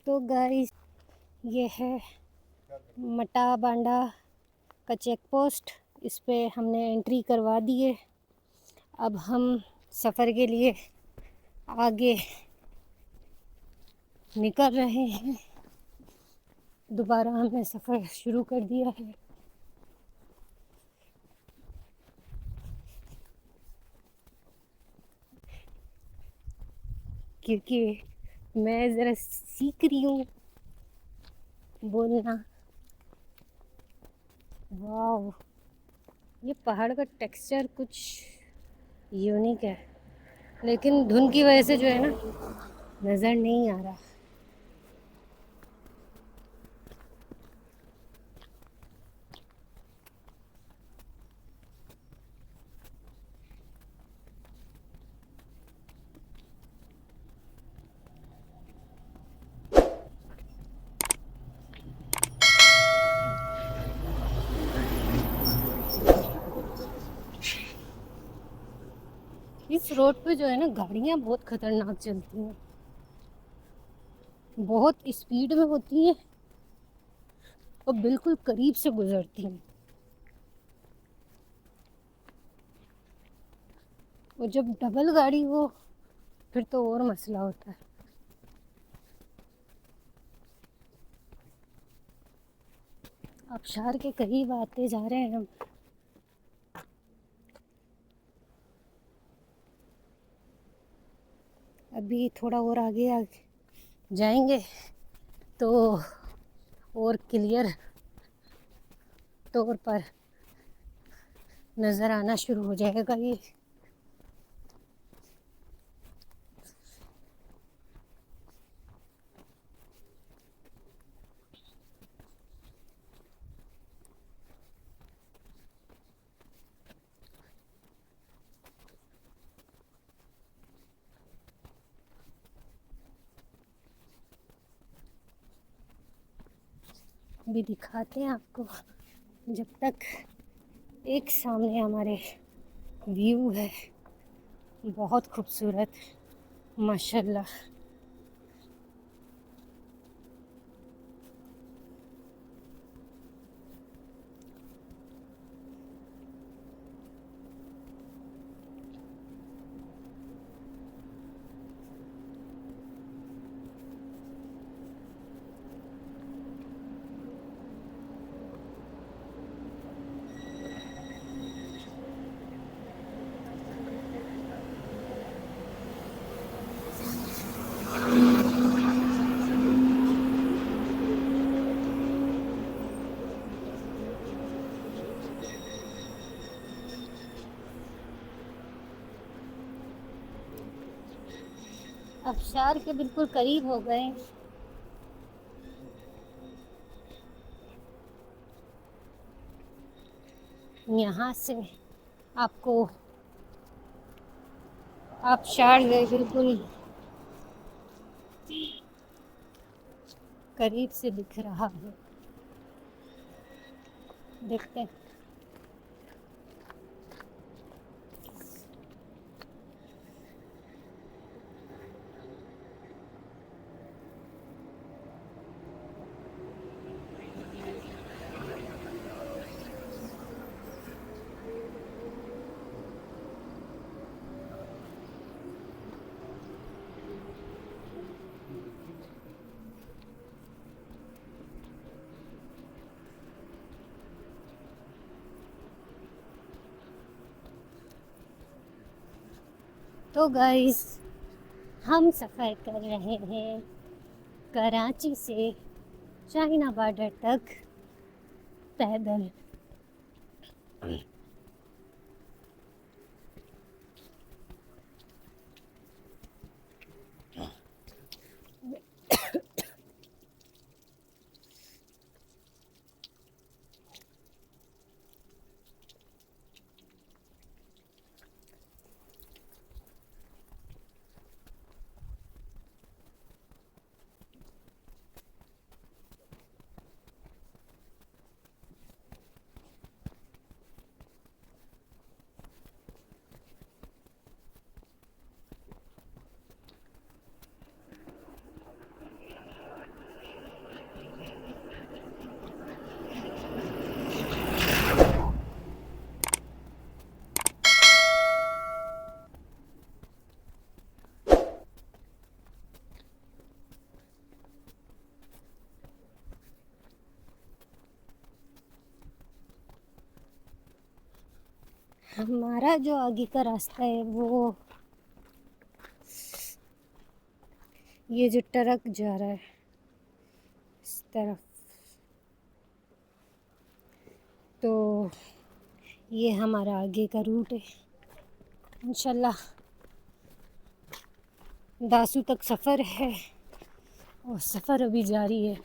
तो गाइस, ये है मटा बांडा का चेक पोस्ट। इस पे हमने एंट्री करवा दी है। अब हम सफ़र के लिए आगे निकल रहे हैं। दोबारा हमने सफ़र शुरू कर दिया है। क्योंकि मैं ज़रा सीख रही हूँ बोलना। वाह, ये पहाड़ का टेक्सचर कुछ यूनिक है, लेकिन धुंध की वजह से जो है ना, नज़र नहीं आ रहा। इस रोड पे जो है ना, गाड़ियाँ बहुत खतरनाक चलती हैं, बहुत स्पीड में होती हैं और बिल्कुल करीब से गुजरती हैं। और जब डबल गाड़ी हो फिर तो और मसला होता है। आबशार के करीब आते जा रहे हैं हम। अभी थोड़ा और आगे जाएंगे तो और क्लियर तौर पर नज़र आना शुरू हो जाएगा ये। अभी दिखाते हैं आपको, जब तक एक सामने हमारे व्यू है बहुत खूबसूरत, माशाल्लाह। आबशार के बिल्कुल करीब हो गए। यहाँ से आपको आबशार बिल्कुल करीब से दिख रहा है। देखते हैं। तो गाइस, हम सफ़र कर रहे हैं कराची से चाइना बॉर्डर तक पैदल। हमारा जो आगे का रास्ता है वो ये जो ट्रक जा रहा है इस तरफ, तो ये हमारा आगे का रूट है। इंशाल्लाह दासू तक सफ़र है और सफ़र अभी जारी है।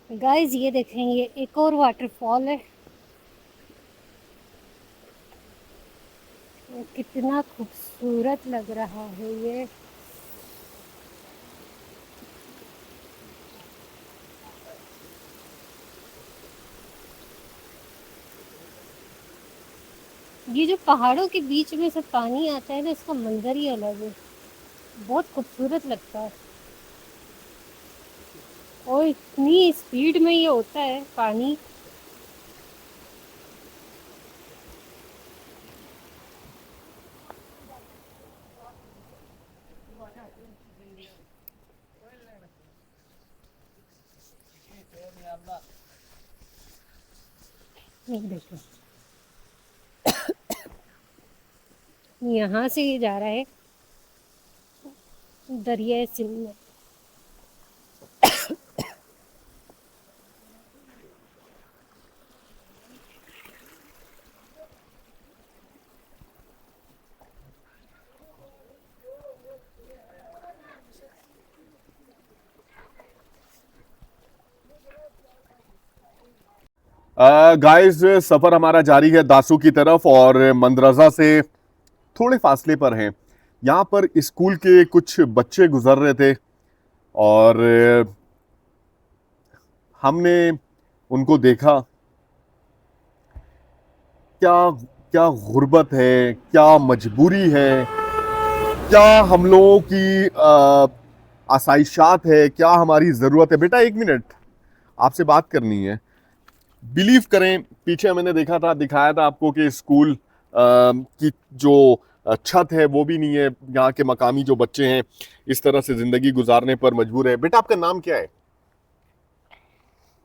गाइस ये देखें, ये एक और वाटरफॉल है, कितना खूबसूरत लग रहा है ये जो पहाड़ों के बीच में से पानी आता है ना, इसका मंजर ही अलग है, बहुत खूबसूरत लगता है। और इतनी स्पीड में ये होता है पानी। ये देखो, यहाँ से ये जा रहा है दरिया सिंध में। गाइस सफर हमारा जारी है दासू की तरफ और मंदरजा से थोड़े फासले पर हैं। यहाँ पर स्कूल के कुछ बच्चे गुजर रहे थे और हमने उनको देखा। क्या क्या गुर्बत है, क्या मजबूरी है, क्या हम लोगों की आसाइशात है, क्या हमारी ज़रूरत है। बेटा 1 मिनट, आपसे बात करनी है। बिलीव करें, पीछे मैंने देखा था, दिखाया था आपको कि स्कूल की जो छत है वो भी नहीं है। यहाँ के मकामी जो बच्चे हैं इस तरह से जिंदगी गुजारने पर मजबूर है। बेटा आपका नाम क्या है?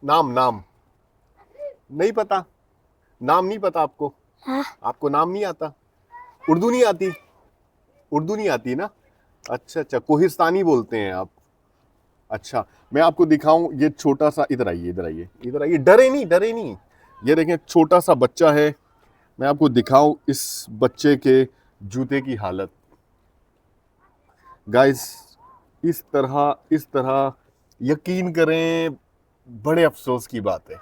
नाम नाम नहीं पता? नाम नहीं पता आपको? हाँ। आपको नाम नहीं आता? उर्दू नहीं आती? उर्दू नहीं आती ना? अच्छा अच्छा, कोहिस्तानी बोलते हैं आप। अच्छा, मैं आपको दिखाऊं, ये छोटा सा, इधर आइए इधर आइए इधर आइए, डरे नहीं डरे नहीं। ये देखें, छोटा सा बच्चा है। मैं आपको दिखाऊं इस बच्चे के जूते की हालत। गाइस इस तरह यकीन करें, बड़े अफसोस की बात है,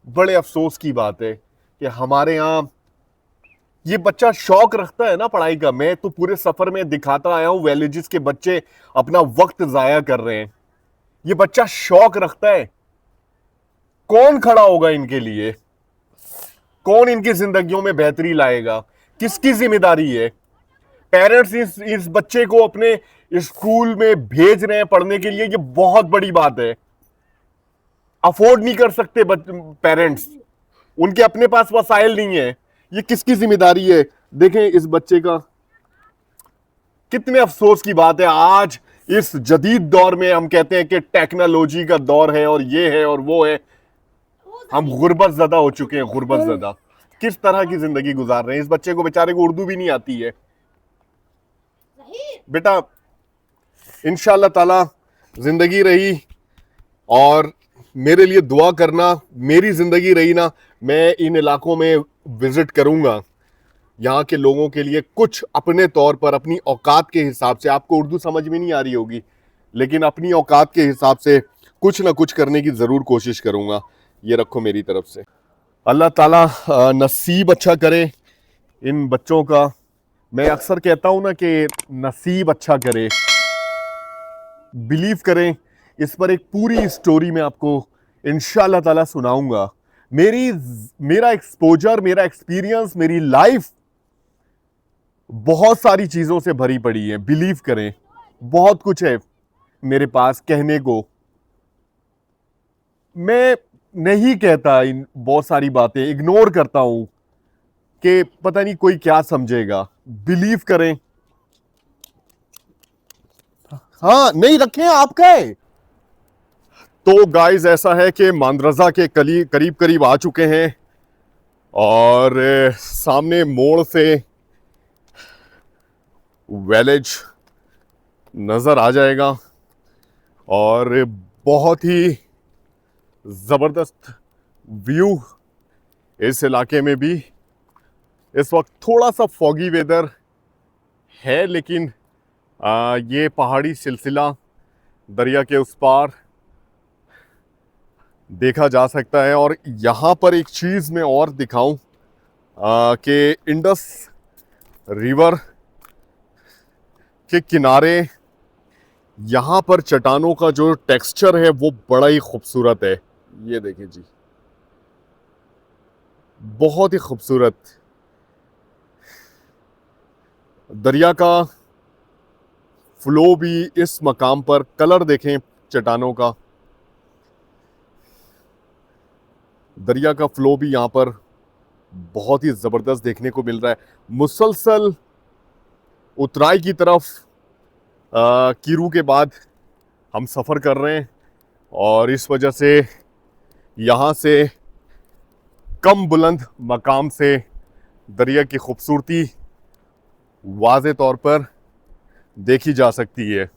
बड़े अफसोस की बात है कि हमारे यहाँ ये बच्चा शौक रखता है ना पढ़ाई का। मैं तो पूरे सफर में दिखाता आया हूं विलेजेस के बच्चे अपना वक्त जाया कर रहे हैं। ये बच्चा शौक रखता है। कौन खड़ा होगा इनके लिए? कौन इनकी जिंदगियों में बेहतरी लाएगा? किसकी जिम्मेदारी है? पेरेंट्स इस बच्चे को अपने स्कूल में भेज रहे हैं पढ़ने के लिए, ये बहुत बड़ी बात है। अफोर्ड नहीं कर सकते पेरेंट्स, उनके अपने पास वसाइल नहीं है। ये किसकी जिम्मेदारी है? देखें इस बच्चे का, कितने अफसोस की बात है। आज इस जदीद दौर में हम कहते हैं कि टेक्नोलॉजी का दौर है और ये है और वो है, हम गुर्बत ज़दा हो चुके हैं, गुर्बत ज़दा। किस तरह की जिंदगी गुजार रहे हैं। इस बच्चे को बेचारे को उर्दू भी नहीं आती है। बेटा इंशाल्लाह ताला जिंदगी रही और मेरे लिए दुआ करना, मेरी जिंदगी रही ना, मैं इन इलाकों में विजिट करूंगा। यहाँ के लोगों के लिए कुछ अपने तौर पर, अपनी औकात के हिसाब से, आपको उर्दू समझ में नहीं आ रही होगी लेकिन अपनी औकात के हिसाब से कुछ ना कुछ करने की ज़रूर कोशिश करूंगा। ये रखो मेरी तरफ से। अल्लाह ताला नसीब अच्छा करे इन बच्चों का। मैं अक्सर कहता हूं ना कि नसीब अच्छा करे। बिलीव करें, इस पर एक पूरी स्टोरी मैं आपको इंशाल्लाह ताला सुनाऊंगा। मेरा एक्सपोजर, मेरा एक्सपीरियंस, मेरी लाइफ बहुत सारी चीजों से भरी पड़ी है। बिलीव करें, बहुत कुछ है मेरे पास कहने को। मैं नहीं कहता इन बहुत सारी बातें, इग्नोर करता हूं कि पता नहीं कोई क्या समझेगा। बिलीव करें। हाँ नहीं रखें, आपका है। तो गाइस ऐसा है कि मांद्रजा के करीब करीब आ चुके हैं और सामने मोड़ से विलेज नजर आ जाएगा और बहुत ही जबरदस्त व्यू इस इलाके में भी। इस वक्त थोड़ा सा फॉगी वेदर है, लेकिन ये पहाड़ी सिलसिला दरिया के उस पार देखा जा सकता है। और यहाँ पर एक चीज़ मैं और दिखाऊं कि इंडस रिवर के किनारे यहाँ पर चट्टानों का जो टेक्सचर है वो बड़ा ही खूबसूरत है। ये देखिए जी, बहुत ही खूबसूरत। दरिया का फ्लो भी इस मकाम पर, कलर देखें चट्टानों का, दरिया का फ्लो भी यहाँ पर बहुत ही ज़बरदस्त देखने को मिल रहा है। मुसलसल उतराई की तरफ कीरू के बाद हम सफ़र कर रहे हैं और इस वजह से यहाँ से कम बुलंद मकाम से दरिया की खूबसूरती वाज़े तौर पर देखी जा सकती है।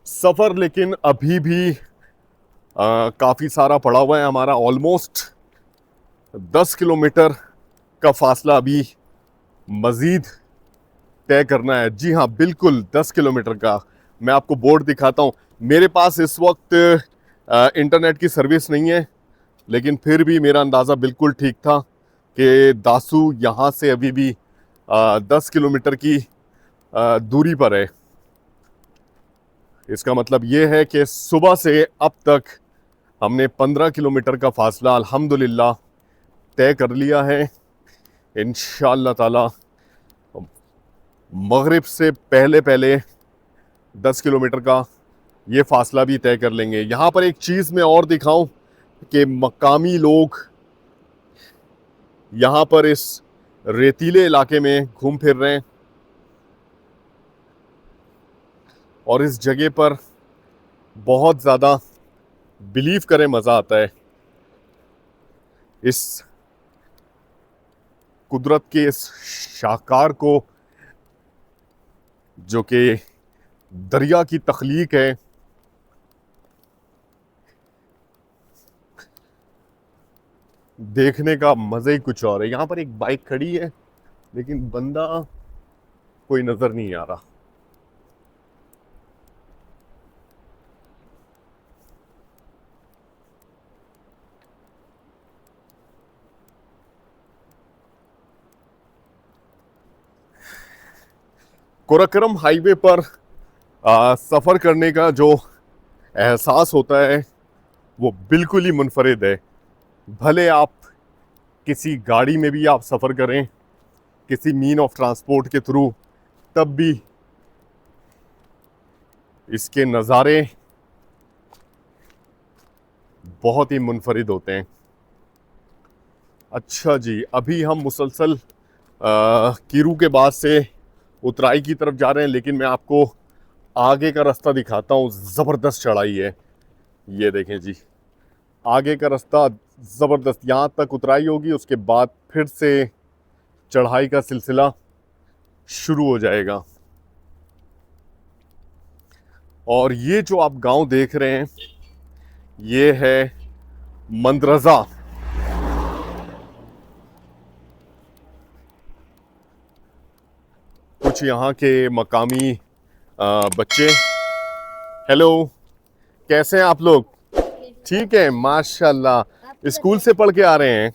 सफ़र लेकिन अभी भी काफ़ी सारा पड़ा हुआ है हमारा। ऑलमोस्ट 10 किलोमीटर का फासला अभी मज़ीद तय करना है। जी हाँ बिल्कुल 10 किलोमीटर का। मैं आपको बोर्ड दिखाता हूँ। मेरे पास इस वक्त इंटरनेट की सर्विस नहीं है, लेकिन फिर भी मेरा अंदाज़ा बिल्कुल ठीक था कि दासू यहाँ से अभी भी 10 किलोमीटर की दूरी पर है। इसका मतलब ये है कि सुबह से अब तक हमने 15 किलोमीटर का फासला अल्हम्दुलिल्लाह तय कर लिया है। इंशाअल्लाह ताला मगरिब से पहले पहले 10 किलोमीटर का ये फासला भी तय कर लेंगे। यहाँ पर एक चीज़ मैं और दिखाऊं कि मकामी लोग यहाँ पर इस रेतीले इलाके में घूम फिर रहे हैं और इस जगह पर बहुत ज़्यादा बिलीव करें मज़ा आता है। इस कुदरत के इस शाहकार को जो कि दरिया की तख्लीक है, देखने का मज़ा ही कुछ और है। यहाँ पर एक बाइक खड़ी है लेकिन बंदा कोई नज़र नहीं आ रहा। कोराकरम हाईवे पर सफ़र करने का जो एहसास होता है वो बिल्कुल ही मुनफरिद है। भले आप किसी गाड़ी में भी आप सफ़र करें, किसी मीन ऑफ ट्रांसपोर्ट के थ्रू, तब भी इसके नज़ारे बहुत ही मुनफरिद होते हैं। अच्छा जी, अभी हम मुसलसल कीरू के बाद से उतराई की तरफ जा रहे हैं, लेकिन मैं आपको आगे का रास्ता दिखाता हूँ। ज़बरदस्त चढ़ाई है, ये देखें जी, आगे का रास्ता ज़बरदस्त। यहाँ तक उतराई होगी, उसके बाद फिर से चढ़ाई का सिलसिला शुरू हो जाएगा। और ये जो आप गांव देख रहे हैं ये है मंदरजा। कुछ यहाँ के मकामी बच्चे, हेलो, कैसे हैं आप लोग? ठीक है माशाल्लाह। स्कूल से पढ़ के आ रहे हैं?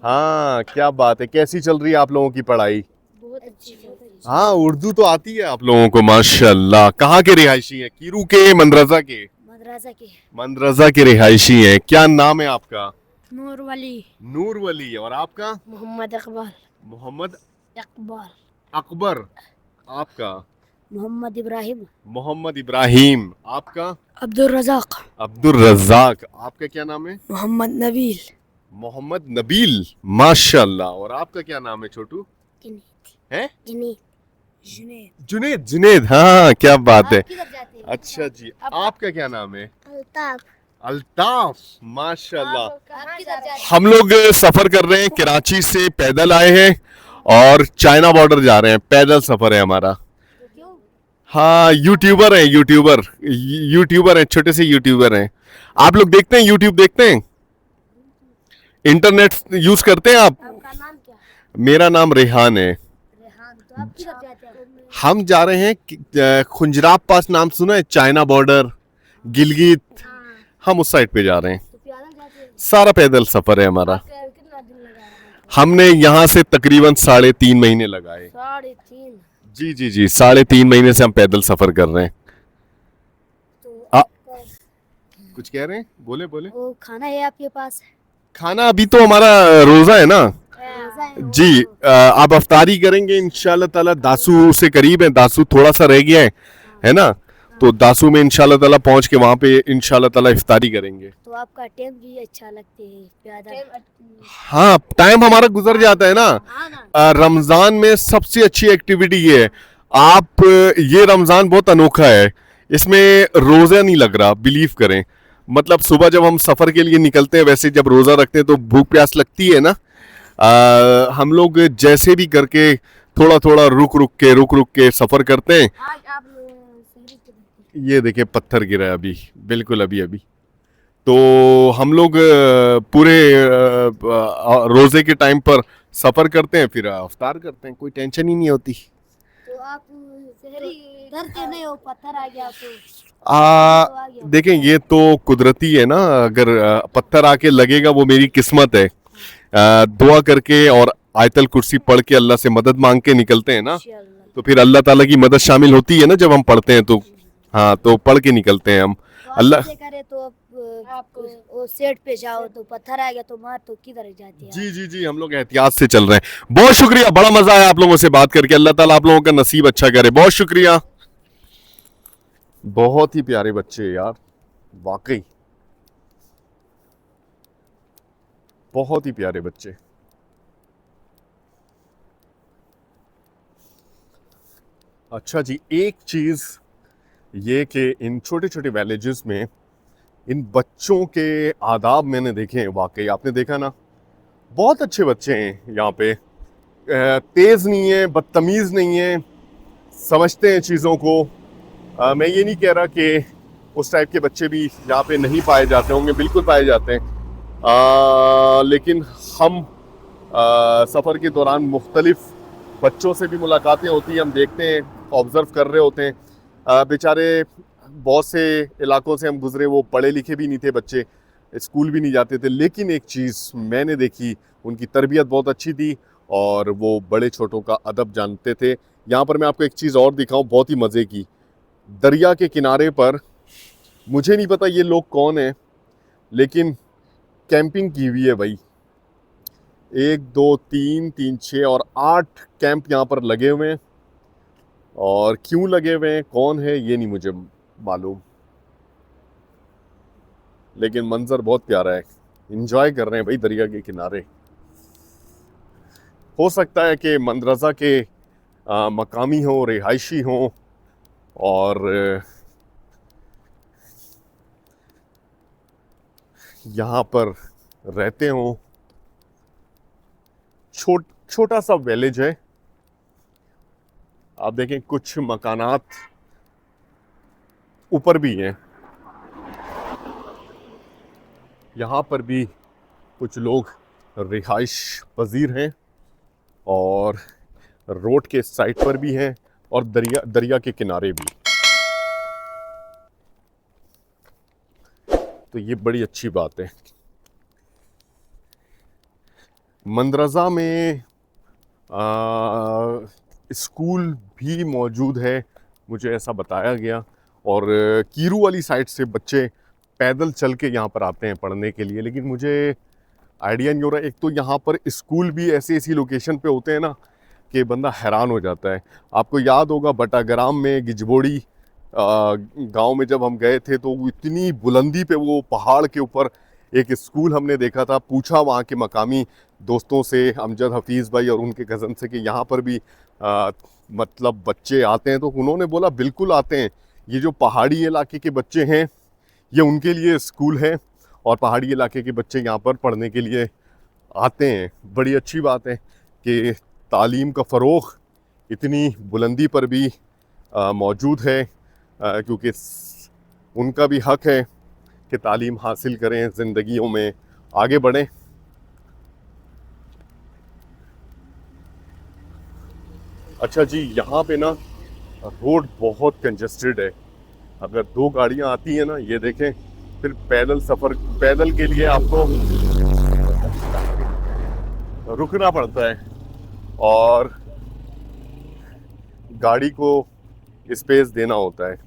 हाँ क्या बात है। कैसी चल रही है आप लोगों की पढ़ाई? बहुत अच्छी। हाँ उर्दू तो आती है आप लोगों को माशाल्लाह। कहाँ के रिहायशी हैं? कीरू के, मंदरजा के? मदरसा के। मंदरजा के रिहायशी हैं। क्या नाम है आपका? नूर वली। नूर वली। और आपका? मोहम्मद इकबाल। मोहम्मद इकबाल। अकबर। आपका? मोहम्मद इब्राहिम। मोहम्मद इब्राहिम। आपका? अब्दुल रज़ाक। अब्दुल रज़ाक। आपका क्या नाम है? मोहम्मद नबील। मोहम्मद नबील। माशाल्लाह। और आपका क्या नाम है छोटू? है? जुनैद। जुनेद। जुनेद, हाँ क्या बात है। आप किधर जाते हैं? अच्छा जी, आपका क्या नाम है? अल्ताफ। अल्ताफ। माशाल्लाह। आप किधर जाते हैं? हम लोग सफर कर रहे हैं, कराची से पैदल आए हैं और चाइना बॉर्डर जा रहे हैं। पैदल सफर है हमारा। क्यों? हाँ, यूट्यूबर है, यूट्यूबर है, छोटे से यूट्यूबर हैं। आप लोग देखते हैं, यूट्यूब देखते हैं? इंटरनेट यूज करते हैं आप? आपका नाम क्या? मेरा नाम रेहान है। रेहान, तो आप किधर जाते हैं? हम जा रहे हैं खुंजराब पास, नाम सुना है? चाइना बॉर्डर, गिलगित, हम उस साइड पे जा रहे हैं। तो पैदल जाते हैं? सारा पैदल सफर है हमारा। कितना दिन लगा? हमने यहाँ से तकरीबन 3.5 महीने लगाए। 3.5। जी जी जी, 3.5 महीने से हम पैदल सफर कर रहे हैं। तो आ, कुछ कह रहे हैं? बोले बोले। वो खाना है आपके पास? खाना अभी तो हमारा रोजा है ना रोजा है, जी। आप अफ्तारी करेंगे इंशाल्लाह ताला। दासू से करीब है, दासू थोड़ा सा रह गया है ना? तो दासू में इंशाल्लाह ताला पहुंच के वहां पे इंशाल्लाह ताला इफ्तारी करेंगे। तो आपका टाइम भी अच्छा लगते है प्यादा। हाँ, टाइम हमारा गुजर जाता है ना। हाँ ना। रमजान में सबसे अच्छी एक्टिविटी ये है। आप ये रमजान बहुत अनोखा है, इसमें रोजा नहीं लग रहा, बिलीव करें। मतलब सुबह जब हम सफर के लिए निकलते हैं, वैसे जब रोजा रखते हैं तो भूख प्यास लगती है ना। हम लोग जैसे भी करके थोड़ा थोड़ा रुक रुक के सफर करते हैं। आज आप सहरी ये देखिए पत्थर गिरा है अभी, बिल्कुल अभी अभी। तो हम लोग पूरे रोजे के टाइम पर सफर करते हैं, फिर अफ्तार करते हैं, कोई टेंशन ही नहीं होती। तो आप सहरी डरते नहीं हो? पत्थर आ गया तो देखें, ये तो कुदरती है ना। अगर पत्थर आके लगेगा वो मेरी किस्मत है। दुआ करके और आयतल कुर्सी पढ़ के अल्लाह से मदद मांग के निकलते हैं ना, इंशाल्लाह। तो फिर अल्लाह ताला की मदद शामिल होती है ना जब हम पढ़ते हैं तो। हाँ, तो पढ़ के निकलते हैं हम। तो आप अल्लाह ऐसे करे तो आप वो सेट पे जाओ तो पत्थर आ गया तो मार तो किधर जाते हैं? जी जी जी, हम लोग एहतियात से चल रहे हैं। बहुत शुक्रिया, बड़ा मजा आया आप लोगों से बात करके। अल्लाह ताला आप लोगों का नसीब अच्छा करे। बहुत शुक्रिया। बहुत ही प्यारे बच्चे यार, वाकई बहुत ही प्यारे बच्चे। अच्छा जी, एक चीज ये कि इन छोटे छोटे विलेजेस में इन बच्चों के आदाब मैंने देखे हैं। वाकई आपने देखा ना, बहुत अच्छे बच्चे हैं यहाँ पे। तेज नहीं है, बदतमीज नहीं है, समझते हैं चीज़ों को। मैं ये नहीं कह रहा कि उस टाइप के बच्चे भी यहाँ पे नहीं पाए जाते होंगे, बिल्कुल पाए जाते हैं। लेकिन हम सफ़र के दौरान मुख्तलिफ बच्चों से भी मुलाकातें होती हैं, हम देखते हैं, ऑब्ज़र्व कर रहे होते हैं। बेचारे बहुत से इलाकों से हम गुजरे, वो पढ़े लिखे भी नहीं थे बच्चे, स्कूल भी नहीं जाते थे, लेकिन एक चीज़ मैंने देखी, उनकी तरबियत बहुत अच्छी थी और वो बड़े छोटों का अदब जानते थे। यहाँ पर मैं आपको एक चीज़ और दिखाऊं, बहुत ही मज़े की। दरिया के किनारे पर, मुझे नहीं पता ये लोग कौन हैं, लेकिन कैंपिंग की हुई है भाई। 1 2 3 3 6 और 8 कैंप यहाँ पर लगे हुए हैं। और क्यों लगे हुए हैं, कौन है, ये नहीं मुझे मालूम, लेकिन मंजर बहुत प्यारा है। इंजॉय कर रहे हैं भाई दरिया के किनारे। हो सकता है कि मंदरजा के मकामी हो, रिहायशी हो और यहाँ पर रहते हों। छोटा सा विलेज है। आप देखें कुछ मकानात ऊपर भी हैं। यहाँ पर भी कुछ लोग रिहाइश पजीर हैं और रोड के साइड पर भी हैं और दरिया के किनारे भी। तो ये बड़ी अच्छी बात है। मंदरजा में स्कूल भी मौजूद है, मुझे ऐसा बताया गया। और कीरू वाली साइड से बच्चे पैदल चल के यहाँ पर आते हैं पढ़ने के लिए। लेकिन मुझे आइडिया नहीं हो रहा। एक तो यहाँ पर स्कूल भी ऐसी ऐसी लोकेशन पे होते हैं ना कि बंदा हैरान हो जाता है। आपको याद होगा बटाग्राम में गिजबोड़ी गांव में जब हम गए थे, तो वो इतनी बुलंदी पे, वो पहाड़ के ऊपर एक स्कूल हमने देखा था। पूछा वहाँ के मकामी दोस्तों से, अमजद हफीज़ भाई और उनके कज़न से, कि यहाँ पर भी मतलब बच्चे आते हैं? तो उन्होंने बोला बिल्कुल आते हैं। ये जो पहाड़ी इलाके के बच्चे हैं, ये उनके लिए स्कूल है और पहाड़ी इलाके के बच्चे यहाँ पर पढ़ने के लिए आते हैं। बड़ी अच्छी बात है कि तालीम का फ़रोग़ इतनी बुलंदी पर भी मौजूद है, क्योंकि उनका भी हक़ है कि तालीम हासिल करें, ज़िंदगियों में आगे बढ़ें। अच्छा जी, यहाँ पे ना रोड बहुत कंजस्टेड है। अगर 2 गाड़ियाँ आती हैं ना, ये देखें, फिर पैदल के लिए आपको रुकना पड़ता है और गाड़ी को स्पेस देना होता है।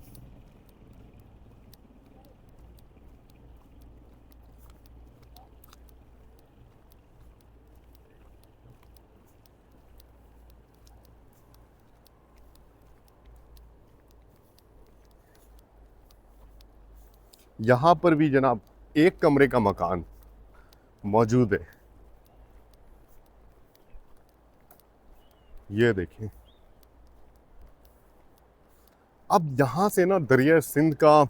यहाँ पर भी जनाब 1 कमरे का मकान मौजूद है। ये देखें। अब यहाँ से ना दरिया सिंध का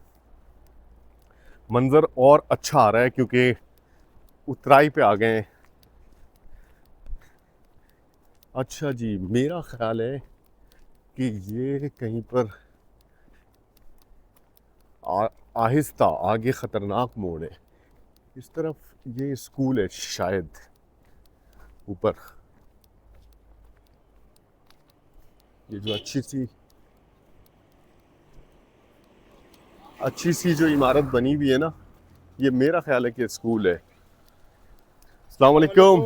मंजर और अच्छा आ रहा है, क्योंकि उतराई पे आ गए हैं। अच्छा जी, मेरा ख्याल है कि ये कहीं पर आहिस्ता आगे ख़तरनाक मोड़ है। इस तरफ ये स्कूल है शायद, ऊपर ये जो अच्छी सी जो इमारत बनी हुई है ना, ये मेरा ख्याल है कि स्कूल है। अस्सलाम वालेकुम,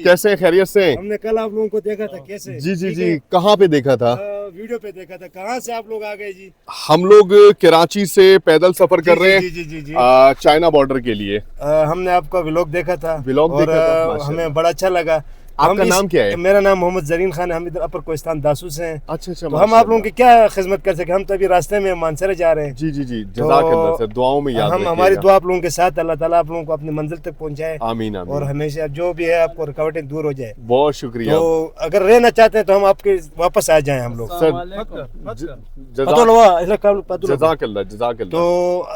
कैसे, खैरियत से? हमने कल आप लोगों को देखा था, कैसे? जी, कहाँ पे देखा था? वीडियो पे देखा था। कहाँ से आप लोग आ गए जी? हम लोग कराची से पैदल सफर कर रहे हैं जी। चाइना बॉर्डर के लिए। हमने आपका व्लॉग देखा था। और हमें बड़ा अच्छा लगा। आपका नाम क्या है? मेरा नाम मोहम्मद जरीन खान है। हम इधर अपर कोहिस्तान दासू से हैं। अच्छा, तो हम आप लोगों की क्या खिदमत कर सके? हम तो अभी रास्ते में मानसरे जा रहे हैं। जी, जज़ाकल्लाह सर, दुआओं में याद रखिएगा। हमारी दुआ आप लोगों के साथ, अल्लाह ताला आप लोगों को अपनी मंजिल तक पहुंचाए। आमीन आमीन। और हमेशा जो भी है आपको रुकावटें दूर हो जाए। बहुत शुक्रिया। तो अगर रहना चाहते हैं तो हम आपके वापस आ जाएं हम लोग। जज़ाकल्लाह। तो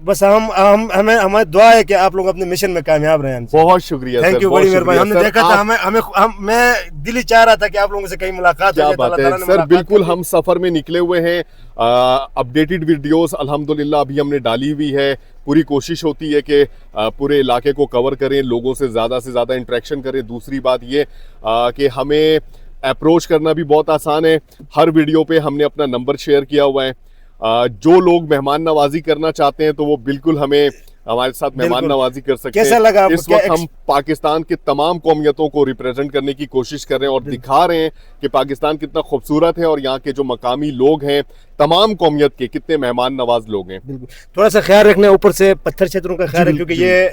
बस हमें हमारी दुआ है कि आप लोग अपने मिशन में कामयाब रहें। बहुत शुक्रिया, थैंक यू, बड़ी मेहरबानी। हमने देखा था, मैं दिली चाह रहा था कि आप लोगों से कहीं मुलाकात हो जाए। क्या बात है सर, बिल्कुल हम सफर में निकले हुए हैं। अपडेटेड वीडियोस अल्हम्दुलिल्लाह अभी हमने डाली हुई है। पूरी कोशिश होती है कि पूरे इलाके को कवर करें, लोगों से ज़्यादा इंटरेक्शन करें। दूसरी बात ये कि हमें अप्रोच करना भी बहुत आसान है। हर वीडियो पे हमने अपना नंबर शेयर किया हुआ है। जो लोग मेहमान नवाजी करना चाहते हैं तो वो बिल्कुल हमें हमारे साथ मेहमान नवाजी कर सकते हैं। कैसा लगा आपको? इस वक्त हम पाकिस्तान के तमाम कौमियतों को रिप्रेजेंट करने की कोशिश कर रहे हैं और दिखा रहे हैं कि पाकिस्तान कितना खूबसूरत है और यहाँ के जो मकामी लोग हैं, तमाम कौमियत के कितने मेहमान नवाज लोग हैं। थोड़ा सा ख्याल रखना, ऊपर से पत्थर क्षेत्रों का ख्याल है, क्योंकि ये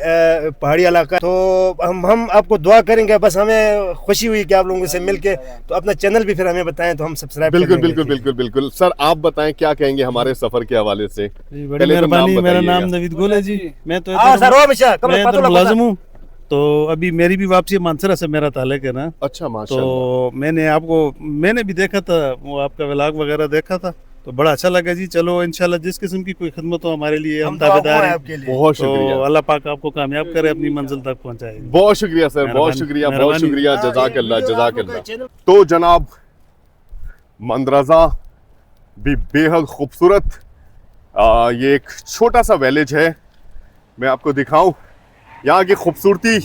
पहाड़ी इलाका। तो हम आपको दुआ करेंगे। बस हमें खुशी हुई कि आप लोगों से मिलके। तो अपना चैनल भी फिर हमें बताएं तो हम सब्सक्राइब। बिल्कुल सर, आप बताएं क्या कहेंगे हमारे सफर के हवाले से? बड़ी मेहरबानी। मेरा नाम नवीद गुल है जी। मैं तो मुलाजिम हूँ। तो अभी मेरी भी वापसी मानसरा से मेरा ताल्लुक है ना। अच्छा, माशाअल्लाह। तो मैंने भी देखा था, वो आपका व्लॉग वगैरह देखा था, तो बड़ा अच्छा लगा जी। चलो इंशाल्लाह जिस किस्म की कोई खिदमत हो हमारे लिए, हम ताबेदार हैं। बहुत शुक्रिया। तो अल्लाह पाक आपको कामयाब करे, अपनी मंजिल तक पहुंचाए। बहुत शुक्रिया सर, बहुत शुक्रिया। जज़ाकल्लाह। तो जनाब, मंदरजा भी बेहद खूबसूरत। ये एक छोटा सा विलेज है, मैं आपको दिखाऊं यहाँ की खूबसूरती।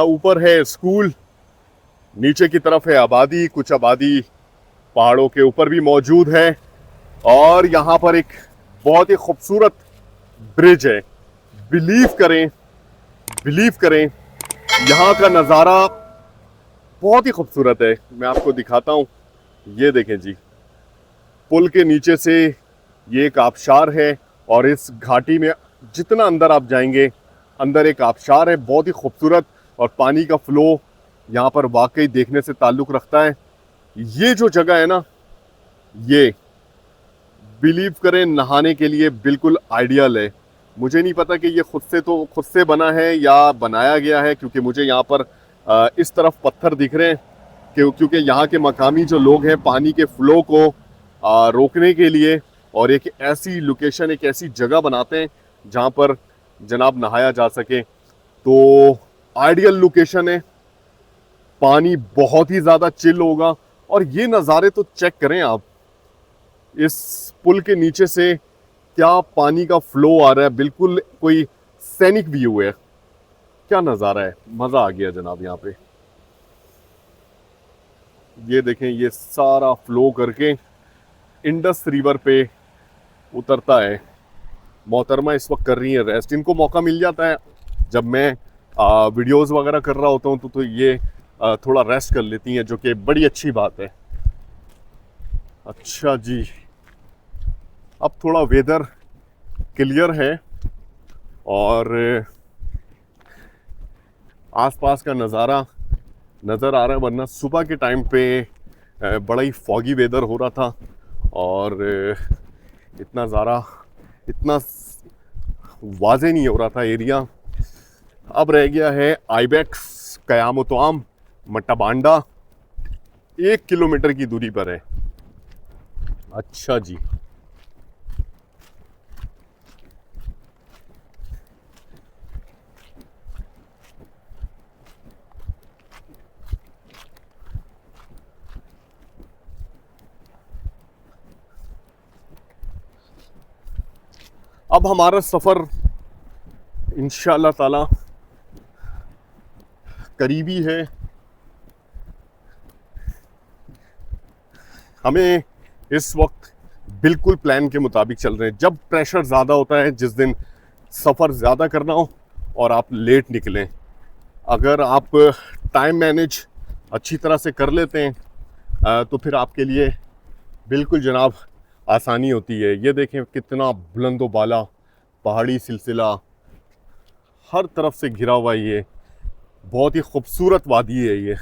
ऊपर है स्कूल, नीचे की तरफ है आबादी। कुछ आबादी पहाड़ों के ऊपर भी मौजूद है और यहाँ पर एक बहुत ही खूबसूरत ब्रिज है। बिलीव करें यहाँ का नज़ारा बहुत ही खूबसूरत है। मैं आपको दिखाता हूँ, ये देखें जी, पुल के नीचे से ये एक आबशार है और इस घाटी में जितना अंदर आप जाएंगे अंदर एक आबशार है, बहुत ही खूबसूरत, और पानी का फ्लो यहाँ पर वाकई देखने से ताल्लुक़ रखता है। ये जो जगह है ना, ये बिलीव करें नहाने के लिए बिल्कुल आइडियल है। मुझे नहीं पता कि ये खुद से बना है या बनाया गया है, क्योंकि मुझे यहाँ पर इस तरफ पत्थर दिख रहे हैं, क्योंकि यहाँ के मकामी जो लोग हैं पानी के फ्लो को रोकने के लिए और एक ऐसी लोकेशन, एक ऐसी जगह बनाते हैं जहाँ पर जनाब नहाया जा सके। तो आइडियल लोकेशन है, पानी बहुत ही ज़्यादा चिल होगा। और ये नज़ारे तो चेक करें आप, इस पुल के नीचे से क्या पानी का फ्लो आ रहा है, बिल्कुल कोई सैनिक व्यू है। क्या नज़ारा है, मज़ा आ गया जनाब। यहाँ पे ये देखें, ये सारा फ्लो करके इंडस रिवर पे उतरता है। मोहतरमा इस वक्त कर रही है रेस्ट। इनको मौका मिल जाता है जब मैं वीडियोस वगैरह कर रहा होता हूँ तो ये थोड़ा रेस्ट कर लेती हैं, जो कि बड़ी अच्छी बात है। अच्छा जी, अब थोड़ा वेदर क्लियर है और आसपास का नज़ारा नज़र आ रहा है, वरना सुबह के टाइम पे बड़ा ही फॉगी वेदर हो रहा था और इतना वाज़े नहीं हो रहा था एरिया। अब रह गया है आइबेक्स, कयामतोआम, मट्टा बांडा 1 किलोमीटर की दूरी पर है। अच्छा जी, अब हमारा सफ़र इंशाअल्लाह ताला करीबी है। हमें इस वक्त बिल्कुल प्लान के मुताबिक चल रहे हैं। जब प्रेशर ज़्यादा होता है, जिस दिन सफ़र ज़्यादा करना हो और आप लेट निकलें, अगर आप टाइम मैनेज अच्छी तरह से कर लेते हैं तो फिर आपके लिए बिल्कुल जनाब आसानी होती है। ये देखें कितना बुलंदो बाला पहाड़ी सिलसिला, हर तरफ से घिरा हुआ ये बहुत ही खूबसूरत वादी है। ये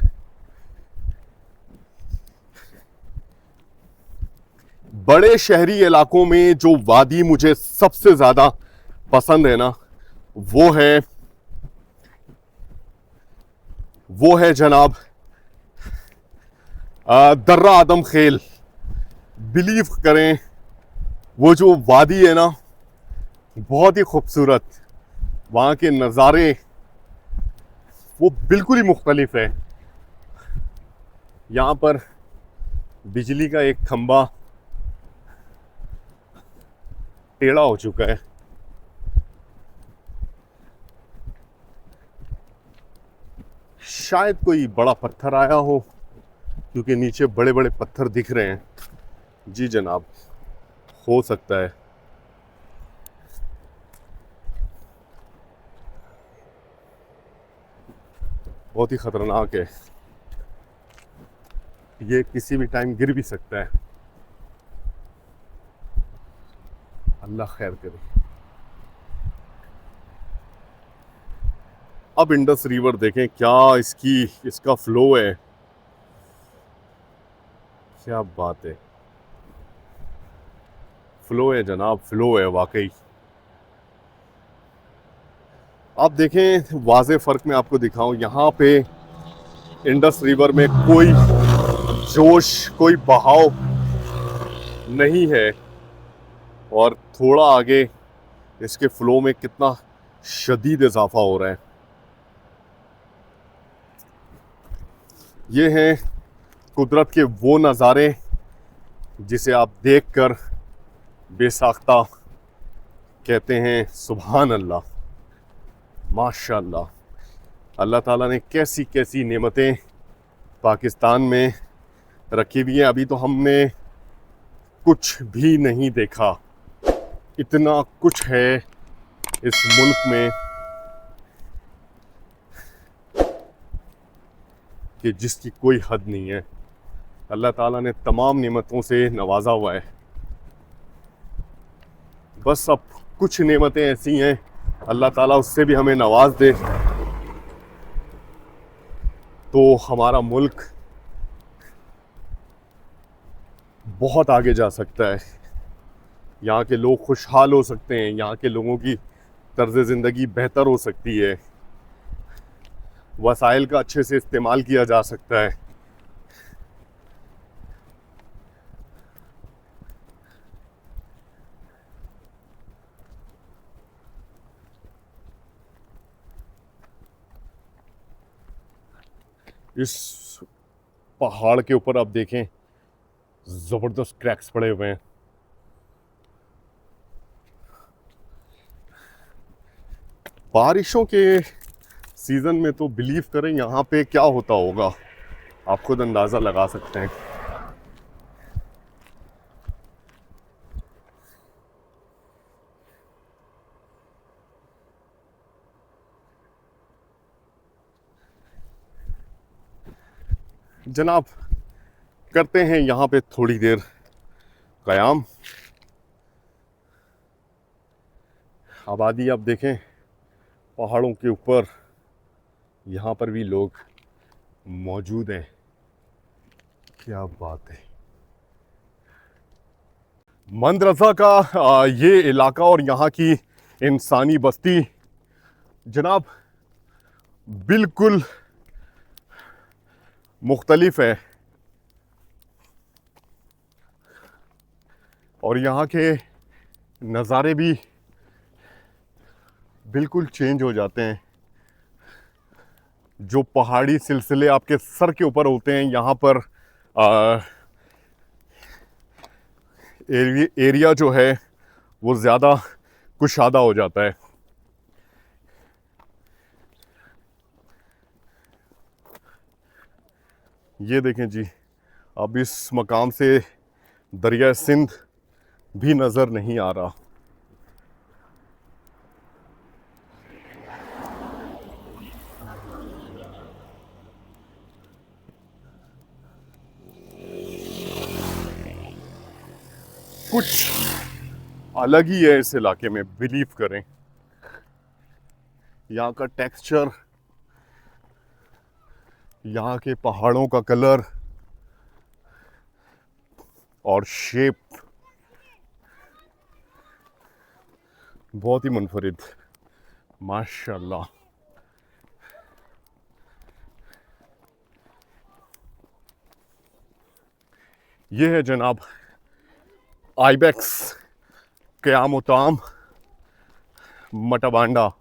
बड़े शहरी इलाकों में जो वादी मुझे सबसे ज़्यादा पसंद है ना, वो है जनाब दर्रा आदम खेल। बिलीव करें, वो जो वादी है ना, बहुत ही खूबसूरत, वहाँ के नज़ारे वो बिल्कुल ही मुख्तलिफ है। यहाँ पर बिजली का एक खंबा टेढ़ा हो चुका है। शायद कोई बड़ा पत्थर आया हो, क्योंकि नीचे बड़े बड़े पत्थर दिख रहे हैं। जी जनाब, हो सकता है। बहुत ही ख़तरनाक है, ये किसी भी टाइम गिर भी सकता है। अल्लाह खैर करे। अब इंडस रिवर देखें, क्या इसका फ्लो है, क्या बात है। फ्लो है जनाब, फ्लो है वाकई। आप देखें, वाज़े फ़र्क में आपको दिखाऊं, यहाँ पे इंडस रिवर में कोई जोश, कोई बहाव नहीं है, और थोड़ा आगे इसके फ़्लो में कितना शदीद इजाफा हो रहा है। ये हैं कुदरत के वो नज़ारे जिसे आप देखकर बेसाख्ता कहते हैं सुभान अल्लाह, माशाअल्लाह। अल्लाह ताला ने कैसी कैसी नेमतें पाकिस्तान में रखी हुई हैं। अभी तो हमने कुछ भी नहीं देखा, इतना कुछ है इस मुल्क में कि जिसकी कोई हद नहीं है। अल्लाह ताला ने तमाम नेमतों से नवाजा हुआ है। बस अब कुछ नेमतें ऐसी हैं अल्लाह ताला उससे भी हमें नवाज दे तो हमारा मुल्क बहुत आगे जा सकता है। यहाँ के लोग खुशहाल हो सकते हैं, यहाँ के लोगों की तर्ज ज़िंदगी बेहतर हो सकती है, वसाइल का अच्छे से इस्तेमाल किया जा सकता है। इस पहाड़ के ऊपर आप देखें ज़बरदस्त क्रैक्स पड़े हुए हैं। बारिशों के सीज़न में तो बिलीव करें यहाँ पे क्या होता होगा आप खुद अंदाज़ा लगा सकते हैं। जनाब करते हैं यहाँ पे थोड़ी देर क़याम। आबादी आप देखें पहाड़ों के ऊपर, यहाँ पर भी लोग मौजूद हैं। क्या बात है। मंदरजा का ये इलाका और यहाँ की इंसानी बस्ती जनाब बिल्कुल मुख्तलिफ है और यहाँ के नज़ारे भी बिल्कुल चेंज हो जाते हैं। जो पहाड़ी सिलसिले आपके सर के ऊपर होते हैं, यहाँ पर एरिया जो है वो ज़्यादा कुशादा हो जाता है। ये देखें जी, अब इस मकाम से दरिया सिंध भी नज़र नहीं आ रहा। कुछ अलग ही है इस इलाके में, बिलीव करें। यहाँ का टेक्सचर, यहाँ के पहाड़ों का कलर और शेप बहुत ही मुनफरिद, माशाल्लाह। ये है जनाब आइबेक्स क़याम ताम मटाबांडा।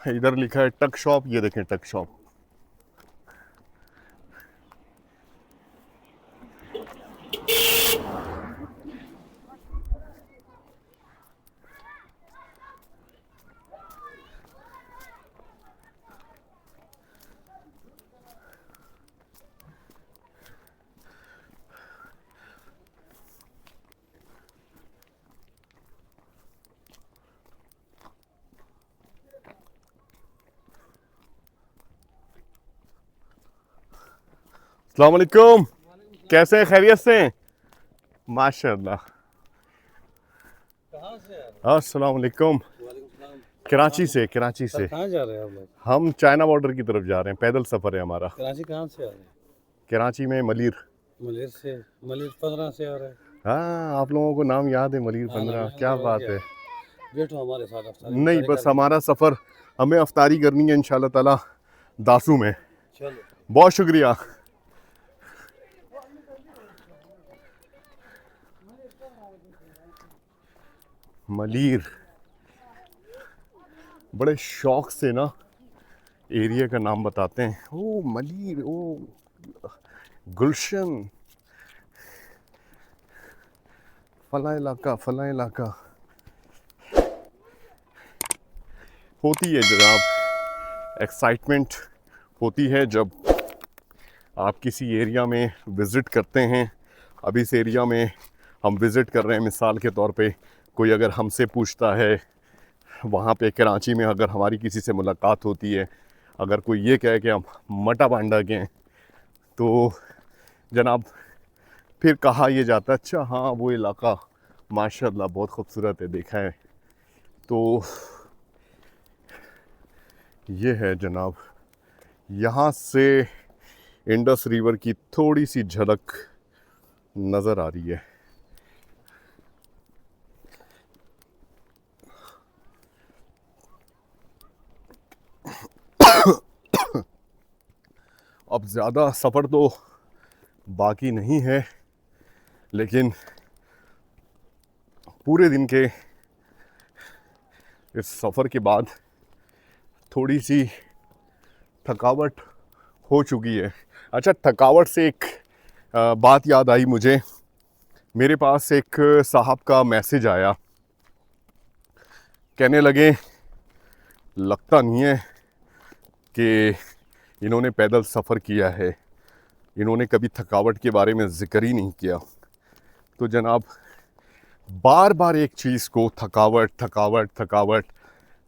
इधर लिखा है टक शॉप, ये देखें टक शॉप। अस्सलाम वालेकुम, कैसे हैं, खैरियत से हैं? माशाल्लाह। अस्सलाम वालेकुम। कराची से। कहाँ जा रहे हैं आप लोग? हम चाइना बॉर्डर की तरफ जा रहे हैं, पैदल सफ़र है हमारा। कराची कहाँ से आ रहे हैं? कराची में मलिर। मलिर से? मलिर 15 से आ रहे हैं। हाँ, आप लोगों को नाम याद है, मलिर 15। क्या बात है। बैठो हमारे साथ अफ्तारी नहीं, बस हमारा सफ़र, हमें अफ्तारी करनी है इंशाल्लाह ताला दासू में। चलो, बहुत शुक्रिया। मलिर बड़े शौक से ना एरिया का नाम बताते हैं। ओ मलिर, ओ गुलशन, फला इलाका होती है जनाब। एक्साइटमेंट होती है जब आप किसी एरिया में विज़िट करते हैं। अब इस एरिया में हम विज़िट कर रहे हैं, मिसाल के तौर पे कोई अगर हमसे पूछता है, वहाँ पे कराची में अगर हमारी किसी से मुलाकात होती है, अगर कोई ये कहे कि हम मटाबांडा के हैं, तो जनाब फिर कहा यह जाता अच्छा हाँ वो इलाका माशाल्लाह बहुत खूबसूरत है, देखा है। तो ये है जनाब, यहाँ से इंडस रिवर की थोड़ी सी झलक नज़र आ रही है। अब ज़्यादा सफ़र तो बाकी नहीं है, लेकिन पूरे दिन के इस सफ़र के बाद थोड़ी सी थकावट हो चुकी है। अच्छा, थकावट से एक बात याद आई मुझे। मेरे पास एक साहब का मैसेज आया, कहने लगे लगता नहीं है कि इन्होंने पैदल सफ़र किया है, इन्होंने कभी थकावट के बारे में ज़िक्र ही नहीं किया। तो जनाब बार बार एक चीज़ को थकावट थकावट थकावट,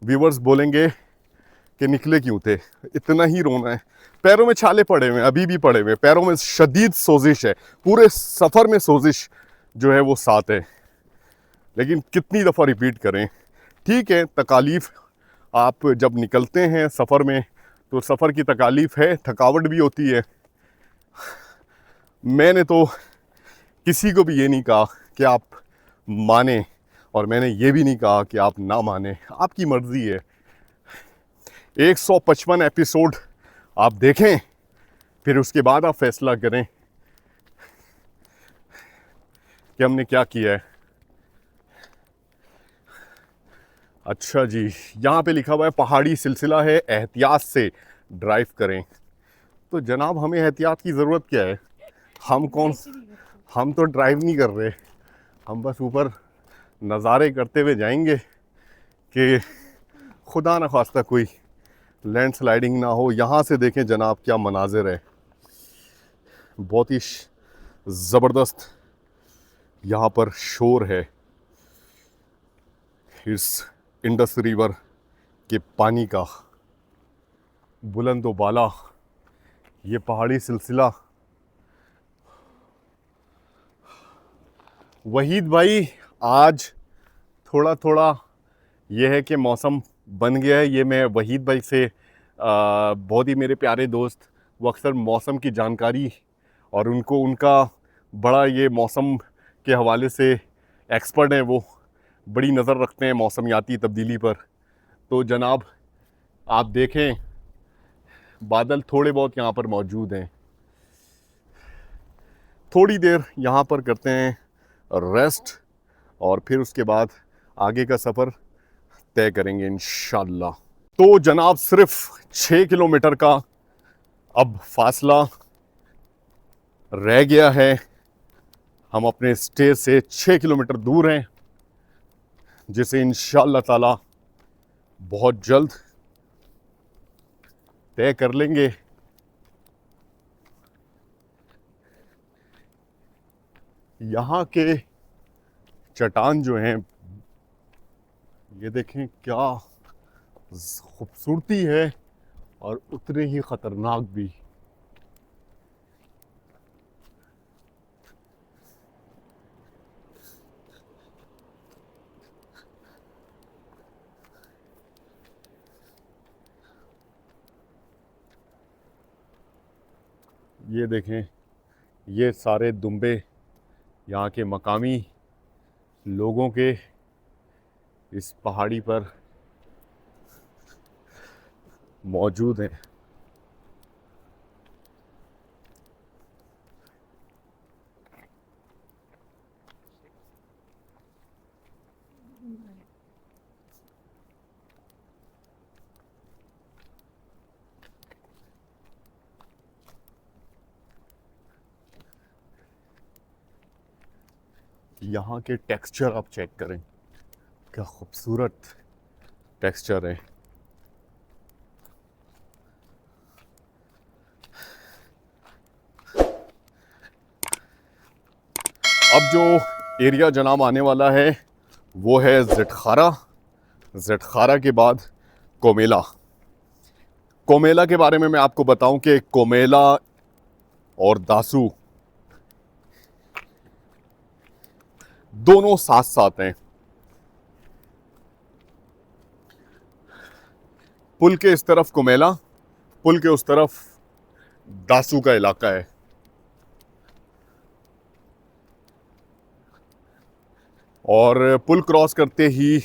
व्यूअर्स बोलेंगे कि निकले क्यों थे, इतना ही रोना है। पैरों में छाले पड़े हुए हैं, अभी भी पड़े हुए हैं, पैरों में शदीद सोजिश है, पूरे सफ़र में सोजिश जो है वो साथ है। लेकिन कितनी दफ़ा रिपीट करें। ठीक है, तकालीफ़ आप जब निकलते हैं सफ़र में तो सफ़र की तकालीफ़ है, थकावट भी होती है। मैंने तो किसी को भी ये नहीं कहा कि आप माने, और मैंने ये भी नहीं कहा कि आप ना माने, आपकी मर्ज़ी है। 155 एपिसोड आप देखें, फिर उसके बाद आप फैसला करें कि हमने क्या किया है। अच्छा जी, यहाँ पे लिखा हुआ है पहाड़ी सिलसिला है, एहतियात से ड्राइव करें। तो जनाब हमें एहतियात की ज़रूरत क्या है? हम तो ड्राइव नहीं कर रहे, हम बस ऊपर नज़ारे करते हुए जाएंगे कि खुदा न खास्ता कोई लैंडस्लाइडिंग ना हो। यहाँ से देखें जनाब क्या मनाजिर है, बहुत ही ज़बरदस्त यहाँ पर शोर है इस इंडस रिवर के पानी का। बुलंद व बाला ये पहाड़ी सिलसिला। वहीद भाई, आज थोड़ा थोड़ा ये है कि मौसम बन गया है। ये मैं वहीद भाई से बहुत ही मेरे प्यारे दोस्त, वो अक्सर मौसम की जानकारी और उनका बड़ा ये मौसम के हवाले से एक्सपर्ट हैं, वो बड़ी नज़र रखते हैं मौसमियाती तब्दीली पर। तो जनाब आप देखें बादल थोड़े बहुत यहाँ पर मौजूद हैं। थोड़ी देर यहाँ पर करते हैं रेस्ट और फिर उसके बाद आगे का सफ़र तय करेंगे इंशाल्लाह। तो जनाब सिर्फ 6 किलोमीटर का अब फासला रह गया है। हम अपने स्टे से 6 किलोमीटर दूर हैं, जिसे इंशाल्लाह ताला बहुत जल्द तय कर लेंगे। यहाँ के चट्टान जो हैं, ये देखें क्या खूबसूरती है और उतने ही ख़तरनाक भी। ये देखें, ये सारे दुम्बे यहाँ के मकामी लोगों के इस पहाड़ी पर मौजूद हैं। यहाँ के टेक्सचर आप चेक करें, क्या खूबसूरत टेक्सचर है। अब जो एरिया जनाब आने वाला है वो है ज़ेठखारा। ज़ेठखारा के बाद कोमेला। कोमेला के बारे में मैं आपको बताऊं कि कोमेला और दासू दोनों साथ साथ हैं। पुल के इस तरफ कुमेला, पुल के उस तरफ दासू का इलाका है। और पुल क्रॉस करते ही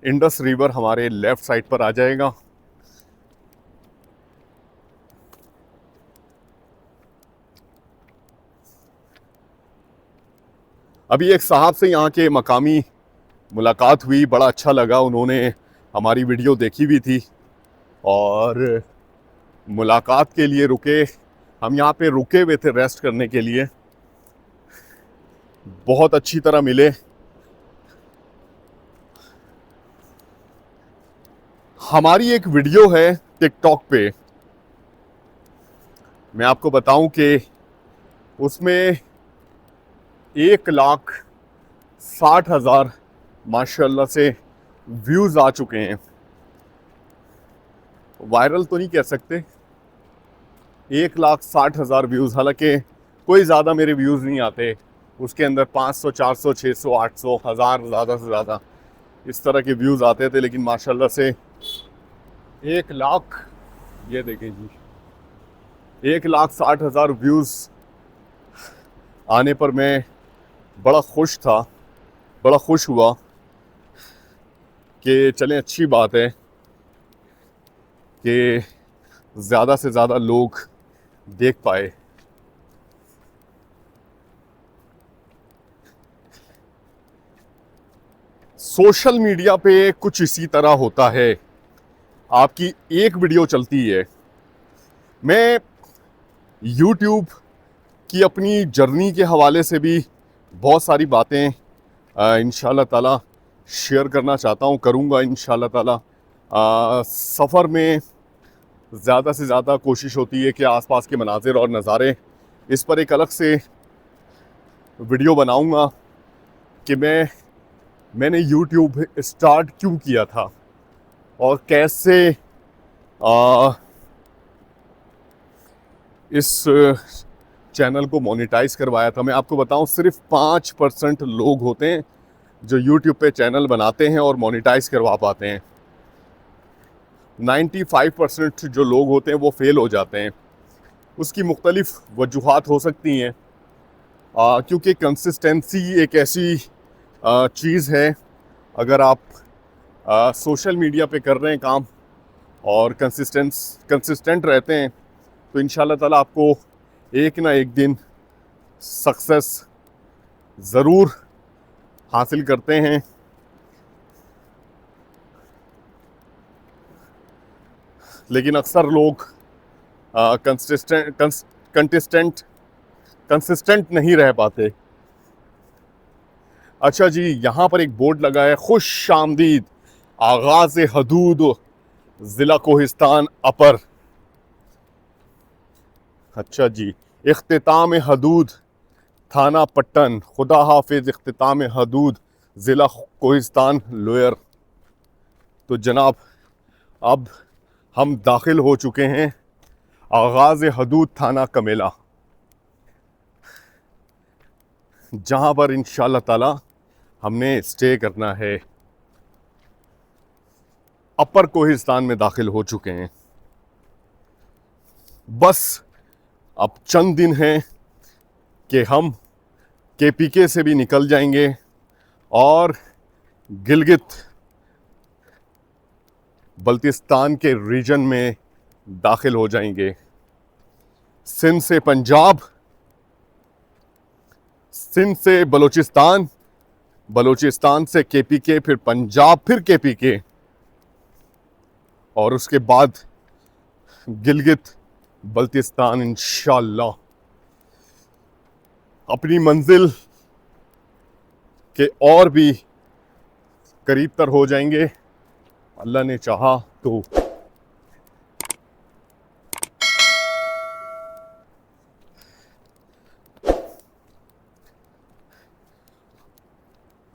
इंडस रिवर हमारे लेफ्ट साइड पर आ जाएगा। अभी एक साहब से यहाँ के मकामी मुलाकात हुई, बड़ा अच्छा लगा। उन्होंने हमारी वीडियो देखी भी थी और मुलाकात के लिए रुके। हम यहाँ पे रुके हुए थे रेस्ट करने के लिए, बहुत अच्छी तरह मिले। हमारी एक वीडियो है टिकटॉक पे, मैं आपको बताऊं कि उसमें 1,60,000 माशाल्लाह से व्यूज़ आ चुके हैं। वायरल तो नहीं कह सकते, 1,60,000 व्यूज़। हालांकि कोई ज़्यादा मेरे व्यूज़ नहीं आते, उसके अंदर 500, 400, 600, 800, 1000 ज़्यादा से ज़्यादा इस तरह के व्यूज़ आते थे। लेकिन माशाल्लाह से 1 लाख, ये देखें जी, 1,60,000 व्यूज़ आने पर मैं बड़ा खुश था, बड़ा खुश हुआ कि चलें अच्छी बात है कि ज़्यादा से ज़्यादा लोग देख पाए। सोशल मीडिया पे कुछ इसी तरह होता है, आपकी एक वीडियो चलती है। मैं YouTube की अपनी जर्नी के हवाले से भी बहुत सारी बातें इंशाल्लाह ताला शेयर करना चाहता हूँ, करूँगा इंशाल्लाह ताला। सफ़र में ज़्यादा से ज़्यादा कोशिश होती है कि आसपास के मनाज़िर और नज़ारे, इस पर एक अलग से वीडियो बनाऊँगा कि मैंने YouTube स्टार्ट क्यों किया था और कैसे इस चैनल को मोनेटाइज करवाया था। मैं आपको बताऊं, सिर्फ 5% लोग होते हैं जो YouTube पे चैनल बनाते हैं और मोनेटाइज करवा पाते हैं। 95% जो लोग होते हैं वो फेल हो जाते हैं। उसकी मुख्तलिफ वजूहात हो सकती हैं, क्योंकि कंसिस्टेंसी एक ऐसी चीज़ है, अगर आप सोशल मीडिया पे कर रहे हैं काम और कंसिस्टेंट रहते हैं तो इंशाल्लाह ताला आपको एक ना एक दिन सक्सेस ज़रूर हासिल करते हैं। लेकिन अक्सर लोग कंसिस्टेंट नहीं रह पाते। अच्छा जी, यहाँ पर एक बोर्ड लगा है, खुश आमदीद आगाज़ हदूद ज़िला कोहिस्तान अपर। अच्छा जी, इख्तिताम हदूद थाना पट्टन, खुदा हाफिज इख्तिताम हदूद ज़िला कोहिस्तान लोअर। तो जनाब, अब हम दाखिल हो चुके हैं आगाज़ हदूद थाना कमेला, जहाँ पर इंशाल्लाह ताला हमने स्टे करना है। अपर कोहिस्तान में दाखिल हो चुके हैं। बस अब चंद दिन हैं कि हम KPK से भी निकल जाएंगे और गिलगित बल्तिस्तान के रीजन में दाखिल हो जाएंगे। सिंध से पंजाब, सिंध से बलूचिस्तान, बलूचिस्तान से KPK, फिर पंजाब, फिर KPK और उसके बाद गिलगित बल्तिस्तान। इंशाअल्लाह अपनी मंजिल के और भी करीब तर हो जाएंगे, अल्लाह ने चाहा तो।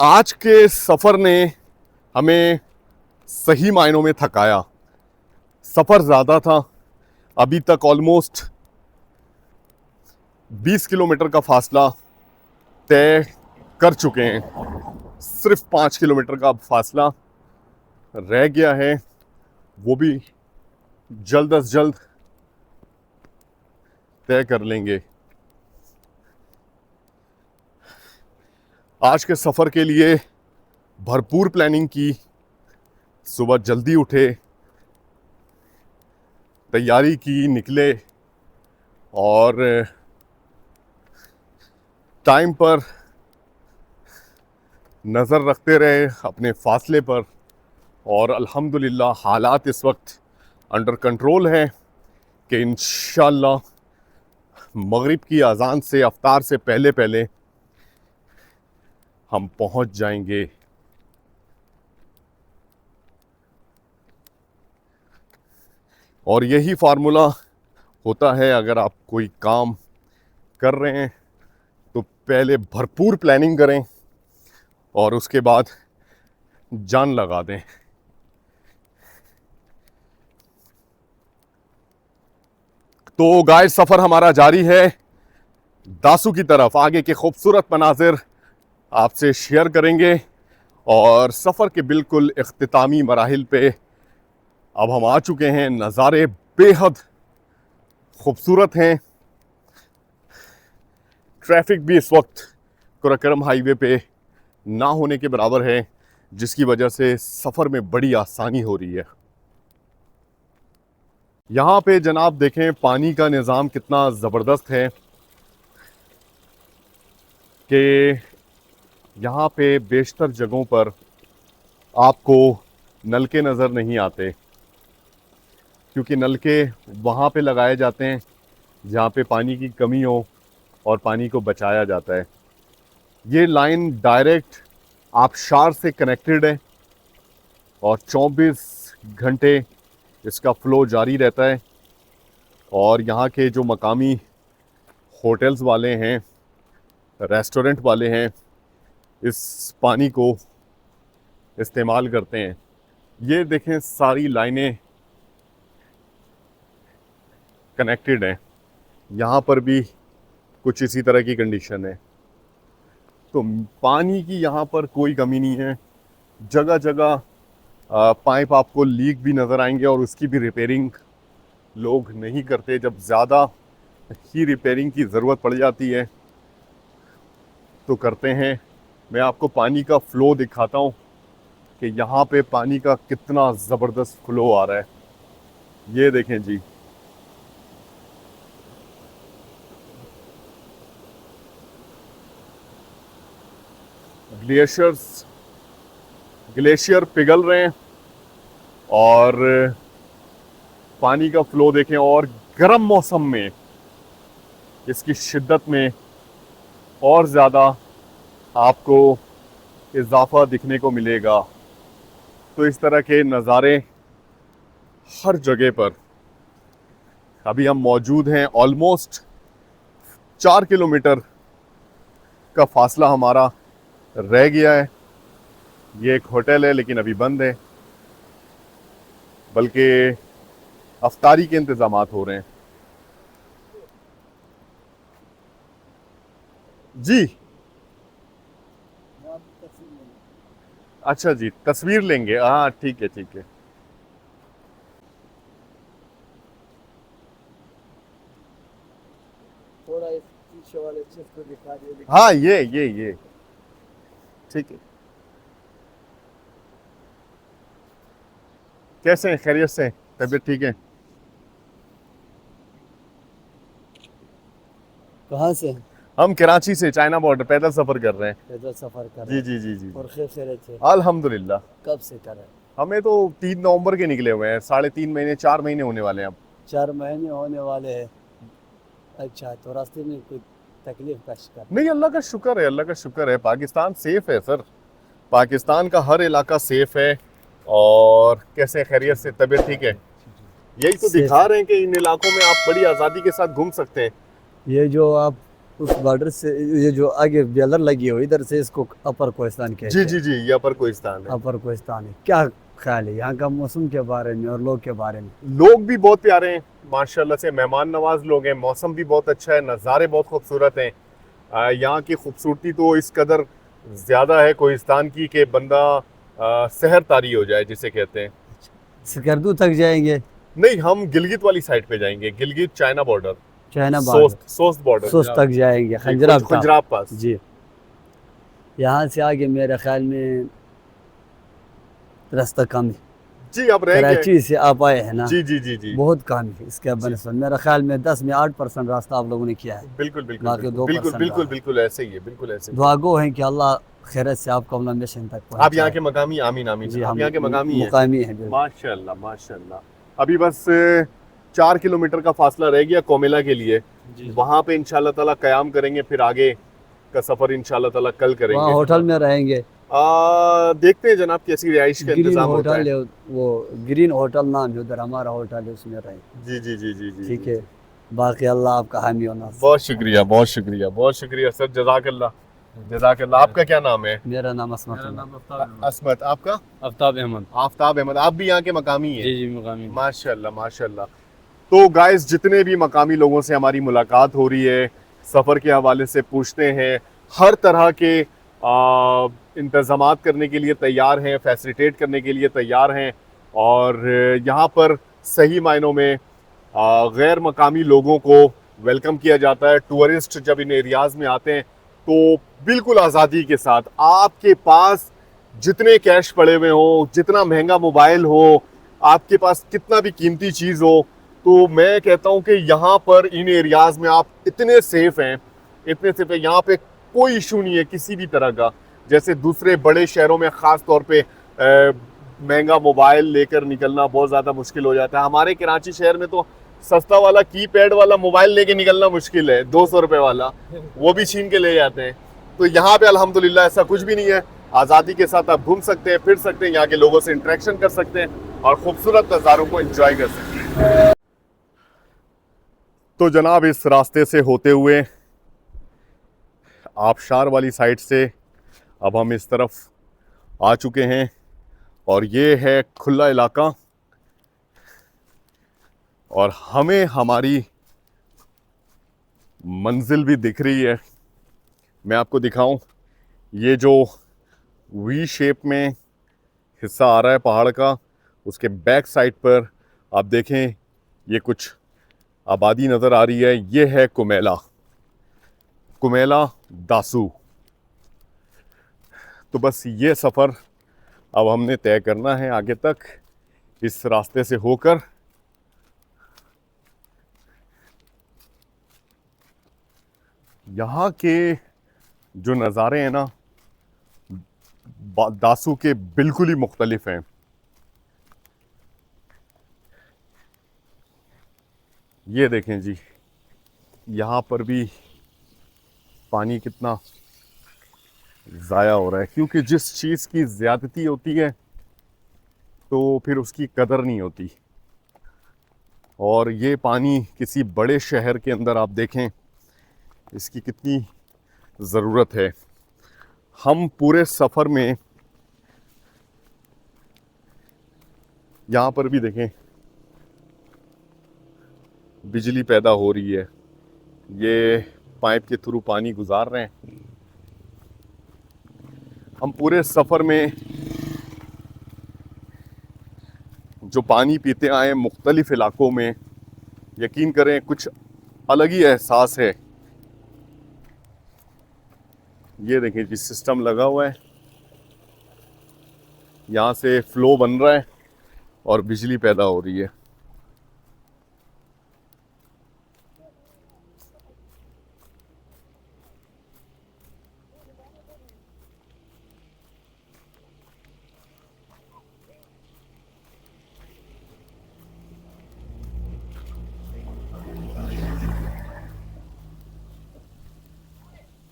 आज के सफ़र ने हमें सही मायनों में थकाया। सफ़र ज़्यादा था, अभी तक ऑलमोस्ट 20 किलोमीटर का फासला तय कर चुके हैं। सिर्फ 5 किलोमीटर का फासला रह गया है, वो भी जल्द अज जल्द तय कर लेंगे। आज के सफ़र के लिए भरपूर प्लानिंग की, सुबह जल्दी उठे, तैयारी की, निकले और टाइम पर नज़र रखते रहे अपने फासले पर। और अल्हम्दुलिल्लाह हालात इस वक्त अंडर कंट्रोल है कि इंशाअल्लाह मगरिब की अज़ान से, अफ्तार से पहले पहले हम पहुंच जाएंगे। और यही फार्मूला होता है, अगर आप कोई काम कर रहे हैं तो पहले भरपूर प्लानिंग करें और उसके बाद जान लगा दें। तो गाइस, सफ़र हमारा जारी है दासू की तरफ। आगे के खूबसूरत मनाजिर आपसे शेयर करेंगे और सफ़र के बिल्कुल इख्तितामी मराहिल पे अब हम आ चुके हैं। नज़ारे बेहद खूबसूरत हैं। ट्रैफिक भी इस वक्त कुराकरम हाईवे पे ना होने के बराबर है, जिसकी वजह से सफ़र में बड़ी आसानी हो रही है। यहाँ पे जनाब देखें पानी का निज़ाम कितना ज़बरदस्त है कि यहाँ पे बेशतर जगहों पर आपको नलके नज़र नहीं आते, क्योंकि नलके वहाँ पे लगाए जाते हैं जहाँ पे पानी की कमी हो और पानी को बचाया जाता है। ये लाइन डायरेक्ट आबशार से कनेक्टेड है और 24 घंटे इसका फ़्लो जारी रहता है। और यहाँ के जो मकामी होटल्स वाले हैं, रेस्टोरेंट वाले हैं, इस पानी को इस्तेमाल करते हैं। ये देखें सारी लाइनें कनेक्टेड हैं। यहाँ पर भी कुछ इसी तरह की कंडीशन है। तो पानी की यहाँ पर कोई कमी नहीं है। जगह जगह पाइप आपको लीक भी नज़र आएंगे और उसकी भी रिपेयरिंग लोग नहीं करते। जब ज़्यादा ही रिपेयरिंग की ज़रूरत पड़ जाती है तो करते हैं। मैं आपको पानी का फ़्लो दिखाता हूँ कि यहाँ पे पानी का कितना ज़बरदस्त फ़्लो आ रहा है। ये देखें जी, ग्लेशियर पिघल रहे हैं और पानी का फ़्लो देखें। और गर्म मौसम में इसकी शिद्दत में और ज़्यादा आपको इजाफा दिखने को मिलेगा। तो इस तरह के नज़ारे हर जगह पर। अभी हम मौजूद हैं, ऑलमोस्ट 4 किलोमीटर का फासला हमारा रह गया है। ये एक होटल है लेकिन अभी बंद है, बल्कि अफ्तारी के इंतज़ामात हो रहे हैं। जी अच्छा जी, तस्वीर लेंगे। हाँ ठीक है ठीक है। थोड़ा इस पीछे वाले चीज को दिखा दीजिए। हाँ ये ठीक है। कैसे हैं? खैरियत से? तबीयत ठीक है? कहाँ से? हम कराची से, चाइना बॉर्डर पैदल सफर कर रहे हैं। पैदल सफर कर जी जी जी जी। और खैरियत से? अल्हम्दुलिल्लाह। कब से कर रहे हैं? हमें तो 3 नवंबर के निकले हुए हैं। 3.5 महीने 4 महीने होने वाले हैं अब। 4 महीने होने वाले हैं। अच्छा, तो रास्ते में कोई तकलीफ का शिकार? नहीं, अल्लाह का शुक्र है, अल्लाह का शुक्र है। पाकिस्तान सेफ है सर, पाकिस्तान का हर इलाका सेफ है। और कैसे खैरियत से? तबीयत ठीक है? यही तो दिखा रहे हैं कि इन इलाकों में आप बड़ी आज़ादी के साथ घूम सकते हैं। ये जो आप उस बॉर्डर से, ये जो आगे बेलर लगी हो इधर से, इसको अपर कोहिस्तान कहते जी हैं। जी जी, ये अपर कोहिस्तान है। अपर कोहिस्तान है। क्या ख्याल है यहाँ का मौसम के बारे में और लोग के बारे में? लोग भी बहुत प्यारे हैं माशाल्लाह से, मेहमान नवाज लोग हैं, मौसम भी बहुत अच्छा है, नज़ारे बहुत खूबसूरत हैं। यहाँ की खूबसूरती तो इस कदर ज़्यादा है कोहिस्तान की कि बंदा सहर तारी हो जाए जिसे कहते हैं। स्कर्दू तक जाएंगे? नहीं, हम गिलगित वाली साइड पे जाएंगे, Gilgit China border, China border, Sost border, Sost तक जाएंगे, खंजराब तक। खंजराब पास। जी, यहाँ से आगे मेरे ख्याल में रास्ता कम है। जी अब रहेंगे। कराची से आप आए हैं ना? जी जी जी जी, बहुत कम है इसके बनस्बत। मेरा ख्याल में 10 में 8% रास्ता आप लोगों ने किया है। बिल्कुल बिल्कुल बाकी बिल्कुल 2% बिल्कुल बिल्कुल रहा। बिल्कुल ऐसे ही है, बिल्कुल ऐसे ही। दुआ गो है कि अल्लाह खैरत से आपको अपना मिशन तक पहुंचाए। आप यहाँ के मकामी? आमीन आमीन। जी, आप हम यहाँ के मकामी हैं? मुकामी हैं बिल्कुल। माशाल्लाह माशाल्लाह। अभी बस 4 किलोमीटर का फासला रह गया कोमेला के लिए, वहाँ पे इंशाल्लाह ताला क़याम करेंगे, फिर आगे का सफ़र इंशाल्लाह ताला कल वहाँ करेंगे। होटल में रहेंगे। देखते हैं जनाब कैसी रिहाइश का ग्रीन इंतजाम होता होटल है। है, वो ग्रीन होटल नाम है, उधर हमारा होटल है, उसमें रहेंगे। जी जी जी जी जी, ठीक है, बाकी अल्लाह आपका हामी और नासिर। बहुत शुक्रिया बहुत शुक्रिया बहुत शुक्रिया सर, जज़ाकल्लाह जज़ाकल्लाह। आपका क्या नाम है? मेरा नाम असमत। असमत। आपका? आफ्ताब अहमद। आफ्ताब अहमद। आप भी यहाँ के मकामी हैं? जी जी मुकामी। माशाल्लाह माशाल्लाह। तो गाइस, जितने भी मकामी लोगों से हमारी मुलाकात हो रही है, सफ़र के हवाले से पूछते हैं, हर तरह के इंतज़ामात करने के लिए तैयार हैं, फैसिलिटेट करने के लिए तैयार हैं। और यहाँ पर सही मायनों में गैर मकामी लोगों को वेलकम किया जाता है। टूरिस्ट जब इन एरियाज़ में आते हैं तो बिल्कुल आज़ादी के साथ, आपके पास जितने कैश पड़े हुए हो, जितना महंगा मोबाइल हो, आपके पास कितना भी कीमती चीज़ हो, तो मैं कहता हूँ कि यहाँ पर इन एरियाज़ में आप इतने सेफ़ हैं, इतने सेफ़ हैं। यहाँ पे कोई इशू नहीं है किसी भी तरह का। जैसे दूसरे बड़े शहरों में ख़ास तौर पे महंगा मोबाइल लेकर निकलना बहुत ज़्यादा मुश्किल हो जाता है। हमारे कराची शहर में तो सस्ता वाला कीपैड वाला मोबाइल लेके निकलना मुश्किल है, 200 रुपये वाला, वो भी छीन के ले जाते हैं। तो यहाँ पे अल्हम्दुलिल्लाह ऐसा कुछ भी नहीं है। आज़ादी के साथ आप घूम सकते हैं, फिर सकते हैं, यहाँ के लोगों से इंटरेक्शन कर सकते हैं और खूबसूरत नज़ारों को एंजॉय कर सकते हैं। तो जनाब, इस रास्ते से होते हुए आबशार वाली साइड से अब हम इस तरफ आ चुके हैं और ये है खुला इलाका और हमें हमारी मंजिल भी दिख रही है। मैं आपको दिखाऊं, ये जो वी शेप में हिस्सा आ रहा है पहाड़ का, उसके बैक साइड पर आप देखें ये कुछ आबादी नज़र आ रही है। ये है कुमेला, कुमेला दासू। तो बस ये सफ़र अब हमने तय करना है आगे तक इस रास्ते से होकर। यहाँ के जो नज़ारे हैं ना, दासू के बिल्कुल ही मुख्तलिफ हैं। ये देखें जी, यहाँ पर भी पानी कितना ज़ाया हो रहा है, क्योंकि जिस चीज़ की ज़्यादती होती है तो फिर उसकी कदर नहीं होती। और ये पानी किसी बड़े शहर के अंदर आप देखें इसकी कितनी ज़रूरत है। हम पूरे सफ़र में यहाँ पर भी देखें बिजली पैदा हो रही है, ये पाइप के थ्रू पानी गुजार रहे हैं। हम पूरे सफ़र में जो पानी पीते आए मुख्तलिफ इलाकों में, यकीन करें कुछ अलग ही एहसास है। ये देखें जी, सिस्टम लगा हुआ है, यहाँ से फ्लो बन रहा है और बिजली पैदा हो रही है।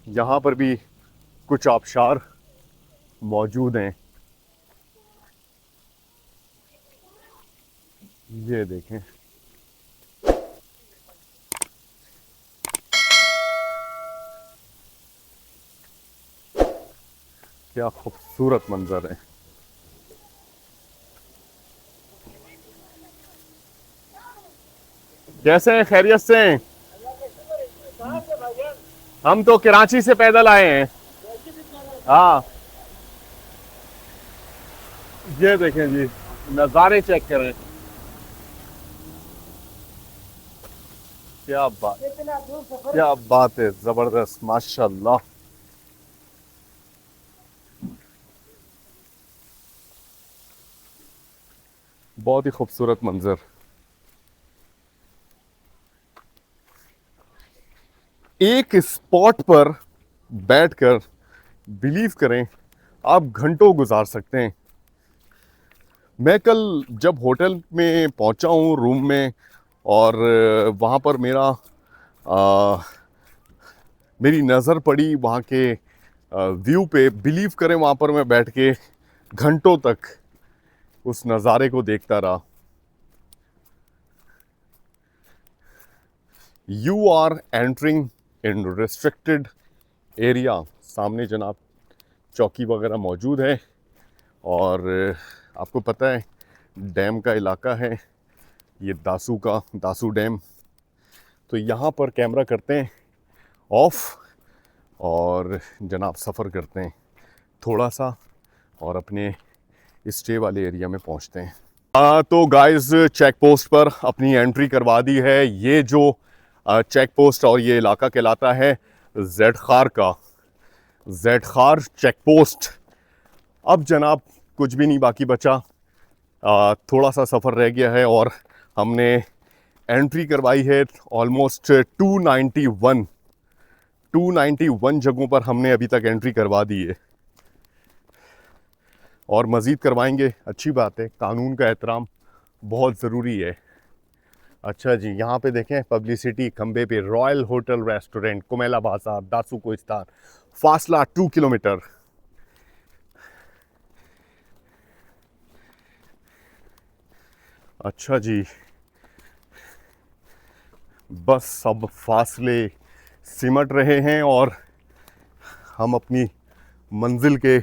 यहाँ पर भी कुछ आबशार मौजूद हैं। ये देखें, क्या खूबसूरत मंजर है। कैसे हैं, खैरियत से हैं? हम तो कराची से पैदल आए हैं। हाँ, ये देखें जी, नज़ारे चेक करें। क्या बात है, जबरदस्त, माशाल्लाह। बहुत ही खूबसूरत मंजर। एक स्पॉट पर बैठकर बिलीव करें आप घंटों गुजार सकते हैं। मैं कल जब होटल में पहुंचा हूं रूम में, और वहाँ पर मेरी नज़र पड़ी वहाँ के व्यू पे, बिलीव करें वहाँ पर मैं बैठ के घंटों तक उस नज़ारे को देखता रहा। You are entering in restricted area. सामने जनाब चौकी वगैरह मौजूद है, और आपको पता है डैम का इलाका है ये, दासू डैम। तो यहाँ पर कैमरा करते हैं ऑफ और जनाब सफ़र करते हैं थोड़ा सा, और अपने स्टे वाले एरिया में पहुँचते हैं। तो गाइस, चेक पोस्ट पर अपनी एंट्री करवा दी है। ये जो चेक पोस्ट और ये इलाका कहलाता है ज़ेडखार का, ज़ेडखार चेक पोस्ट। अब जनाब कुछ भी नहीं बाकी बचा, थोड़ा सा सफ़र रह गया है, और हमने एंट्री करवाई है ऑलमोस्ट 291 जगहों पर हमने अभी तक एंट्री करवा दी है, और मज़ीद करवाएंगे। अच्छी बात है, कानून का एहतराम बहुत ज़रूरी है। अच्छा जी, यहाँ पे देखें पब्लिसिटी खंबे पे, रॉयल होटल रेस्टोरेंट, कुमेला बाजार, दासू कोहिस्तान, फासला 2 किलोमीटर। अच्छा जी, बस सब फासले सिमट रहे हैं और हम अपनी मंजिल के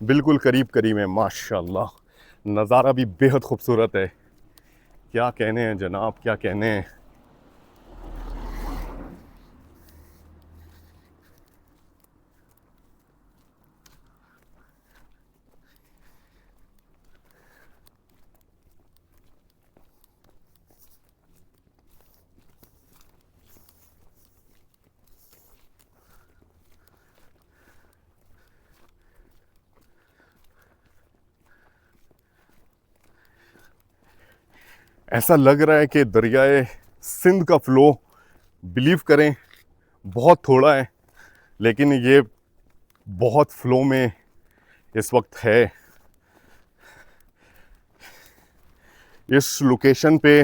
बिल्कुल करीब करीब हैं। माशाल्लाह, नज़ारा भी बेहद खूबसूरत है। क्या कहने हैं जनाब, क्या कहने हैं। ऐसा लग रहा है कि दरियाए सिंध का फ़्लो, बिलीव करें, बहुत थोड़ा है, लेकिन ये बहुत फ़्लो में इस वक्त है। इस लोकेशन पे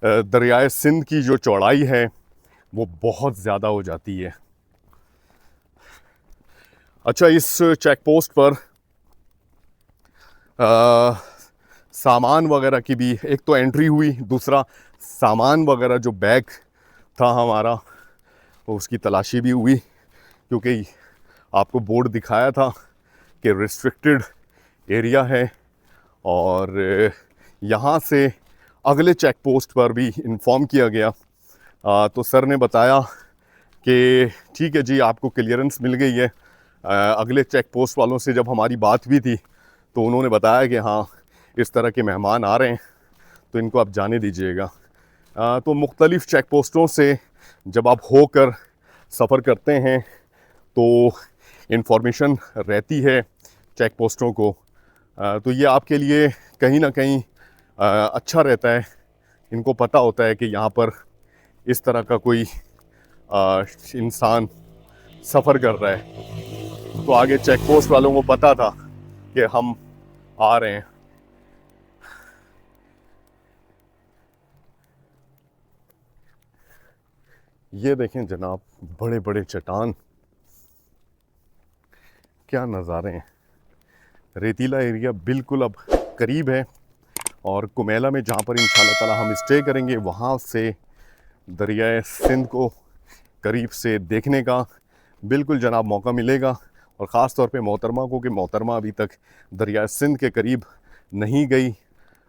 दरियाए सिंध की जो चौड़ाई है वो बहुत ज़्यादा हो जाती है। अच्छा, इस चेक पोस्ट पर सामान वगैरह की भी एक तो एंट्री हुई, दूसरा सामान वगैरह जो बैग था हमारा उसकी तलाशी भी हुई, क्योंकि आपको बोर्ड दिखाया था कि रिस्ट्रिक्टेड एरिया है, और यहाँ से अगले चेक पोस्ट पर भी इन्फॉर्म किया गया। तो सर ने बताया कि ठीक है जी, आपको क्लियरेंस मिल गई है। अगले चेक पोस्ट वालों से जब हमारी बात भी थी तो उन्होंने बताया कि हाँ, इस तरह के मेहमान आ रहे हैं तो इनको आप जाने दीजिएगा। तो मुख्तलिफ़ चेक पोस्टों से जब आप होकर सफ़र करते हैं तो इन्फॉर्मेशन रहती है चेक पोस्टों को, तो ये आपके लिए कहीं ना कहीं अच्छा रहता है। इनको पता होता है कि यहाँ पर इस तरह का कोई इंसान सफ़र कर रहा है, तो आगे चेक पोस्ट वालों को पता था कि हम आ रहे हैं। ये देखें जनाब, बड़े बड़े चट्टान, क्या नज़ारे हैं। रेतीला एरिया बिल्कुल अब करीब है, और कुमेला में जहाँ पर इंशाल्लाह ताला हम स्टे करेंगे वहाँ से दरियाए सिंध को करीब से देखने का बिल्कुल जनाब मौका मिलेगा। और ख़ास तौर पे मोहतरमा को, कि मोहतरमा अभी तक दरियाए सिंध के करीब नहीं गई।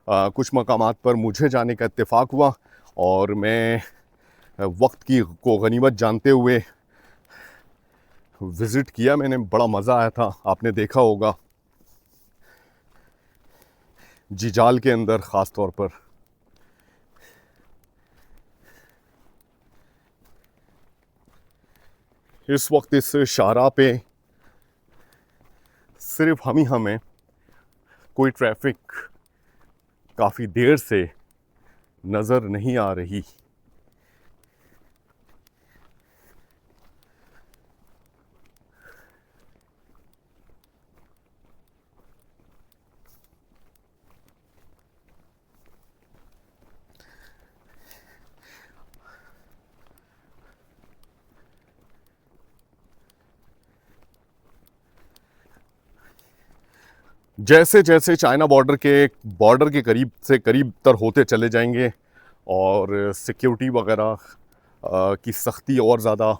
कुछ मकामात पर मुझे जाने का इत्तेफाक हुआ, और मैं वक्त की को गनीमत जानते हुए विज़िट किया मैंने। बड़ा मज़ा आया था, आपने देखा होगा जिजाल के अंदर ख़ास तौर पर। इस वक्त इस शाहराह पे सिर्फ हम हैं, कोई ट्रैफिक काफ़ी देर से नज़र नहीं आ रही। जैसे जैसे चाइना बॉर्डर के करीब से करीब तर होते चले जाएंगे और सिक्योरिटी वगैरह की सख्ती और ज़्यादा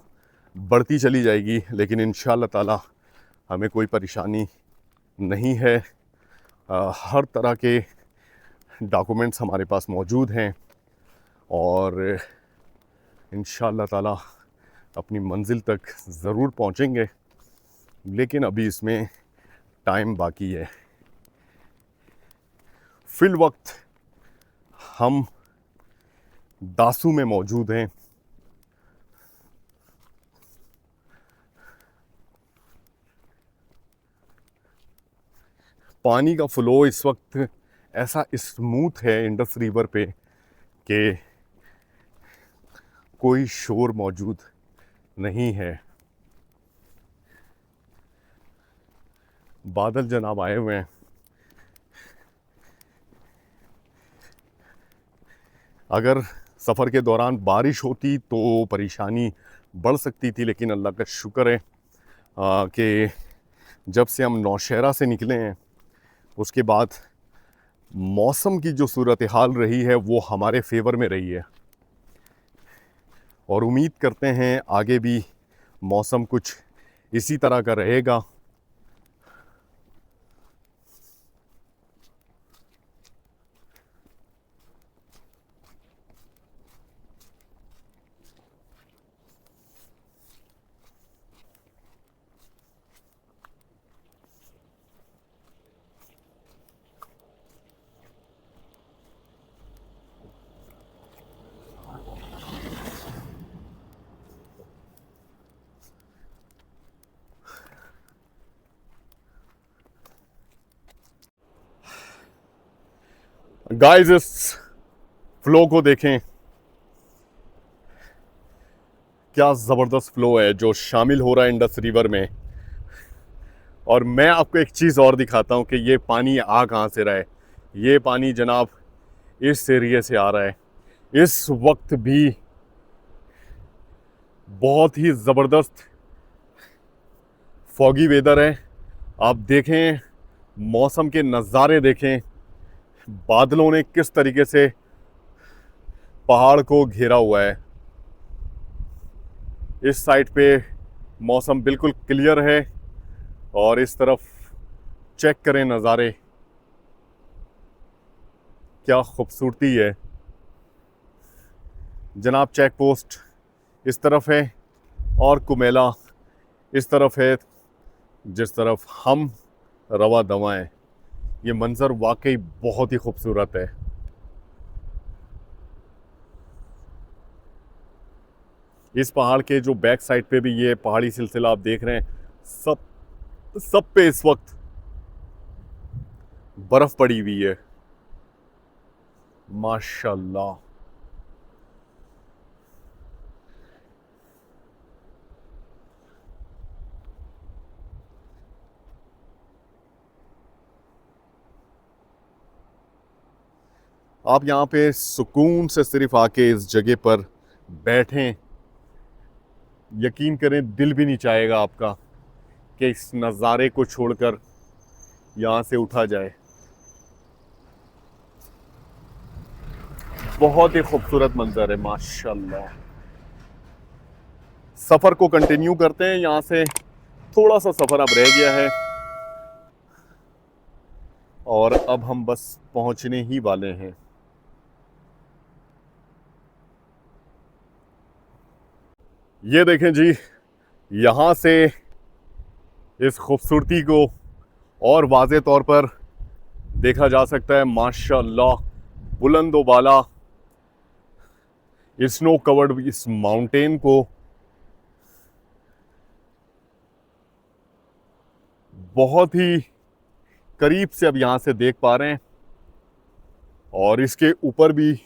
बढ़ती चली जाएगी, लेकिन इंशाअल्लाह ताला हमें कोई परेशानी नहीं है। हर तरह के डॉक्यूमेंट्स हमारे पास मौजूद हैं और इंशाअल्लाह ताला अपनी मंजिल तक ज़रूर पहुंचेंगे, लेकिन अभी इसमें टाइम बाकी है। फिल वक्त हम दासू में मौजूद हैं। पानी का फ़्लो इस वक्त ऐसा स्मूथ है इंडस रिवर पे कि कोई शोर मौजूद नहीं है। बादल जनाब आए हुए हैं। अगर सफ़र के दौरान बारिश होती तो परेशानी बढ़ सकती थी, लेकिन अल्लाह का शुक्र है कि जब से हम नौशहरा से निकले हैं उसके बाद मौसम की जो सूरत हाल रही है वो हमारे फेवर में रही है और उम्मीद करते हैं आगे भी मौसम कुछ इसी तरह का रहेगा। गाइस इस फ्लो को देखें, क्या ज़बरदस्त फ्लो है जो शामिल हो रहा है इंडस रिवर में। और मैं आपको एक चीज़ और दिखाता हूँ कि ये पानी आ कहाँ से रहा है। ये पानी जनाब इस एरिया से आ रहा है। इस वक्त भी बहुत ही ज़बरदस्त फॉगी वेदर है। आप देखें, मौसम के नज़ारे देखें, बादलों ने किस तरीके से पहाड़ को घेरा हुआ है। इस साइड पे मौसम बिल्कुल क्लियर है और इस तरफ चेक करें नज़ारे, क्या खूबसूरती है जनाब। चेक पोस्ट इस तरफ है और कुमेला इस तरफ है जिस तरफ हम रवा दवा हैं। ये मंज़र वाकई बहुत ही खूबसूरत है। इस पहाड़ के जो बैक साइड पे भी ये पहाड़ी सिलसिला आप देख रहे हैं, सब पे इस वक्त बर्फ पड़ी हुई है माशाल्लाह। आप यहाँ पे सुकून से सिर्फ आके इस जगह पर बैठें, यकीन करें दिल भी नहीं चाहेगा आपका कि इस नज़ारे को छोड़कर यहाँ से उठा जाए। बहुत ही खूबसूरत मंजर है माशाल्लाह। सफ़र को कंटिन्यू करते हैं। यहाँ से थोड़ा सा सफ़र अब रह गया है और अब हम बस पहुँचने ही वाले हैं। ये देखें जी, यहाँ से इस खूबसूरती को और वाज़े तौर पर देखा जा सकता है। माशाल्लाह, बुलंदो बाला स्नो कवर्ड इस माउंटेन को बहुत ही करीब से अब यहाँ से देख पा रहे हैं। और इसके ऊपर भी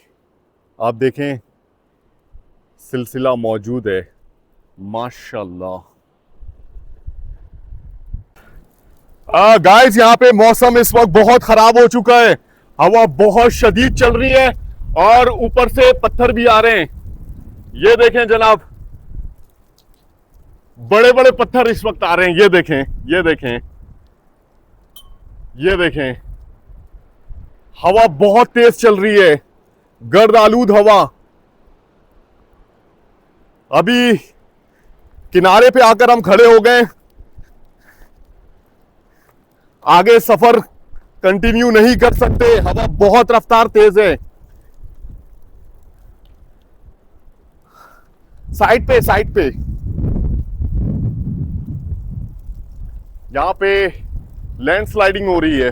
आप देखें सिलसिला मौजूद है। माशाल्लाह। गाइस, यहाँ पे मौसम इस वक्त बहुत खराब हो चुका है। हवा बहुत शदीद चल रही है और ऊपर से पत्थर भी आ रहे हैं। ये देखें जनाब, बड़े बड़े पत्थर इस वक्त आ रहे हैं। ये देखें, ये देखें, ये देखें, हवा बहुत तेज चल रही है, गर्द आलूद हवा। अभी किनारे पे आकर हम खड़े हो गए, आगे सफर कंटिन्यू नहीं कर सकते, हवा बहुत रफ्तार तेज है। साइड पे, साइड पे, यहां पे लैंडस्लाइडिंग हो रही है।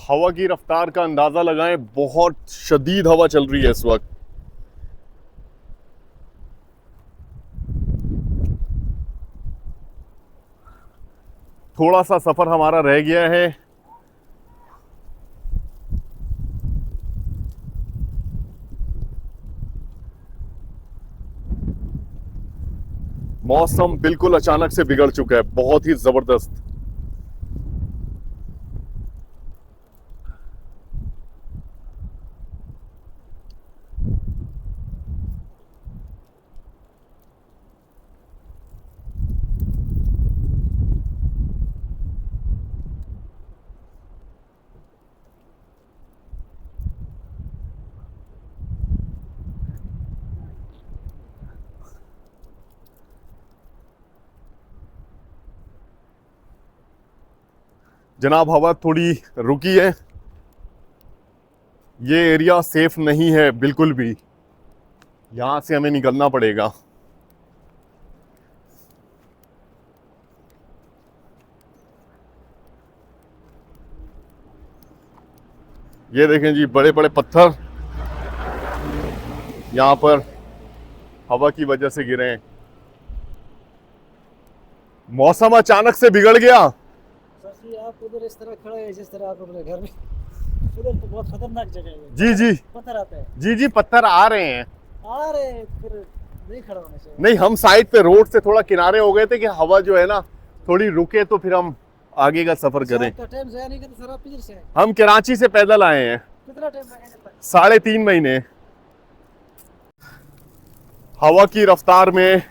हवा की रफ्तार का अंदाजा लगाएं, बहुत शदीद हवा चल रही है इस वक्त। थोड़ा सा सफर हमारा रह गया है। मौसम बिल्कुल अचानक से बिगड़ चुका है, बहुत ही जबरदस्त। जनाब, हवा थोड़ी रुकी है। ये एरिया सेफ नहीं है बिल्कुल भी, यहां से हमें निकलना पड़ेगा। ये देखें जी, बड़े बड़े पत्थर यहां पर हवा की वजह से गिरे हैं। मौसम अचानक से बिगड़ गया। सर आप उधर इस तरह खड़े हैं जिस तरह आप अपने घर में, उधर तो बहुत खतरनाक जगह है। जी जी पत्थर आते हैं, जी जी, पत्थर आ रहे हैं। आ रहे हैं, फिर नहीं खड़ा होना चाहिए। नहीं, हम साइड पे रोड से थोड़ा किनारे हो गए थे कि हवा जो है ना थोड़ी रुके तो फिर हम आगे का सफर करें। का टाइम ज़ाया नहीं करते सर, आप किधर से हैं? हम कराची से पैदल आए हैं, कितना टाइम लगेगा? 3.5 महीने। हवा की रफ्तार में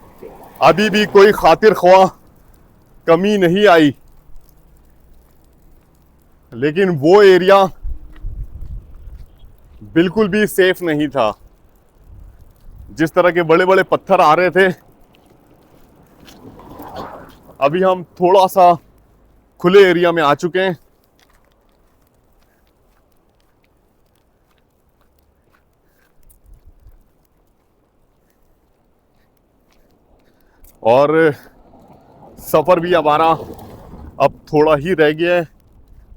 अभी भी कोई खातिर ख्वाह कमी नहीं आई, लेकिन वो एरिया बिल्कुल भी सेफ नहीं था। जिस तरह के बड़े बड़े पत्थर आ रहे थे, अभी हम थोड़ा सा खुले एरिया में आ चुके हैं। और सफ़र भी हमारा अब थोड़ा ही रह गया है।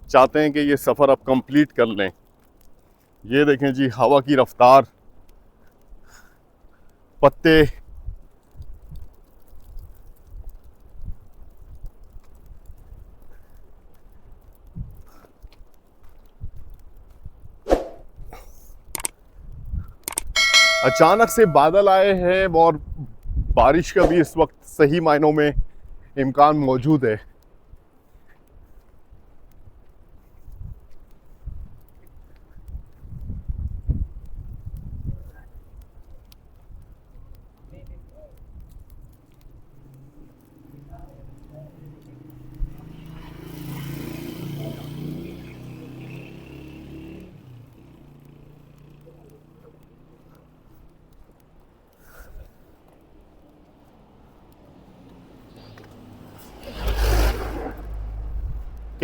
चाहते हैं कि ये सफ़र अब कंप्लीट कर लें। ये देखें जी, हवा की रफ्तार, पत्ते, अचानक से बादल आए हैं और बारिश का भी इस वक्त सही मायनों में इम्कान मौजूद है।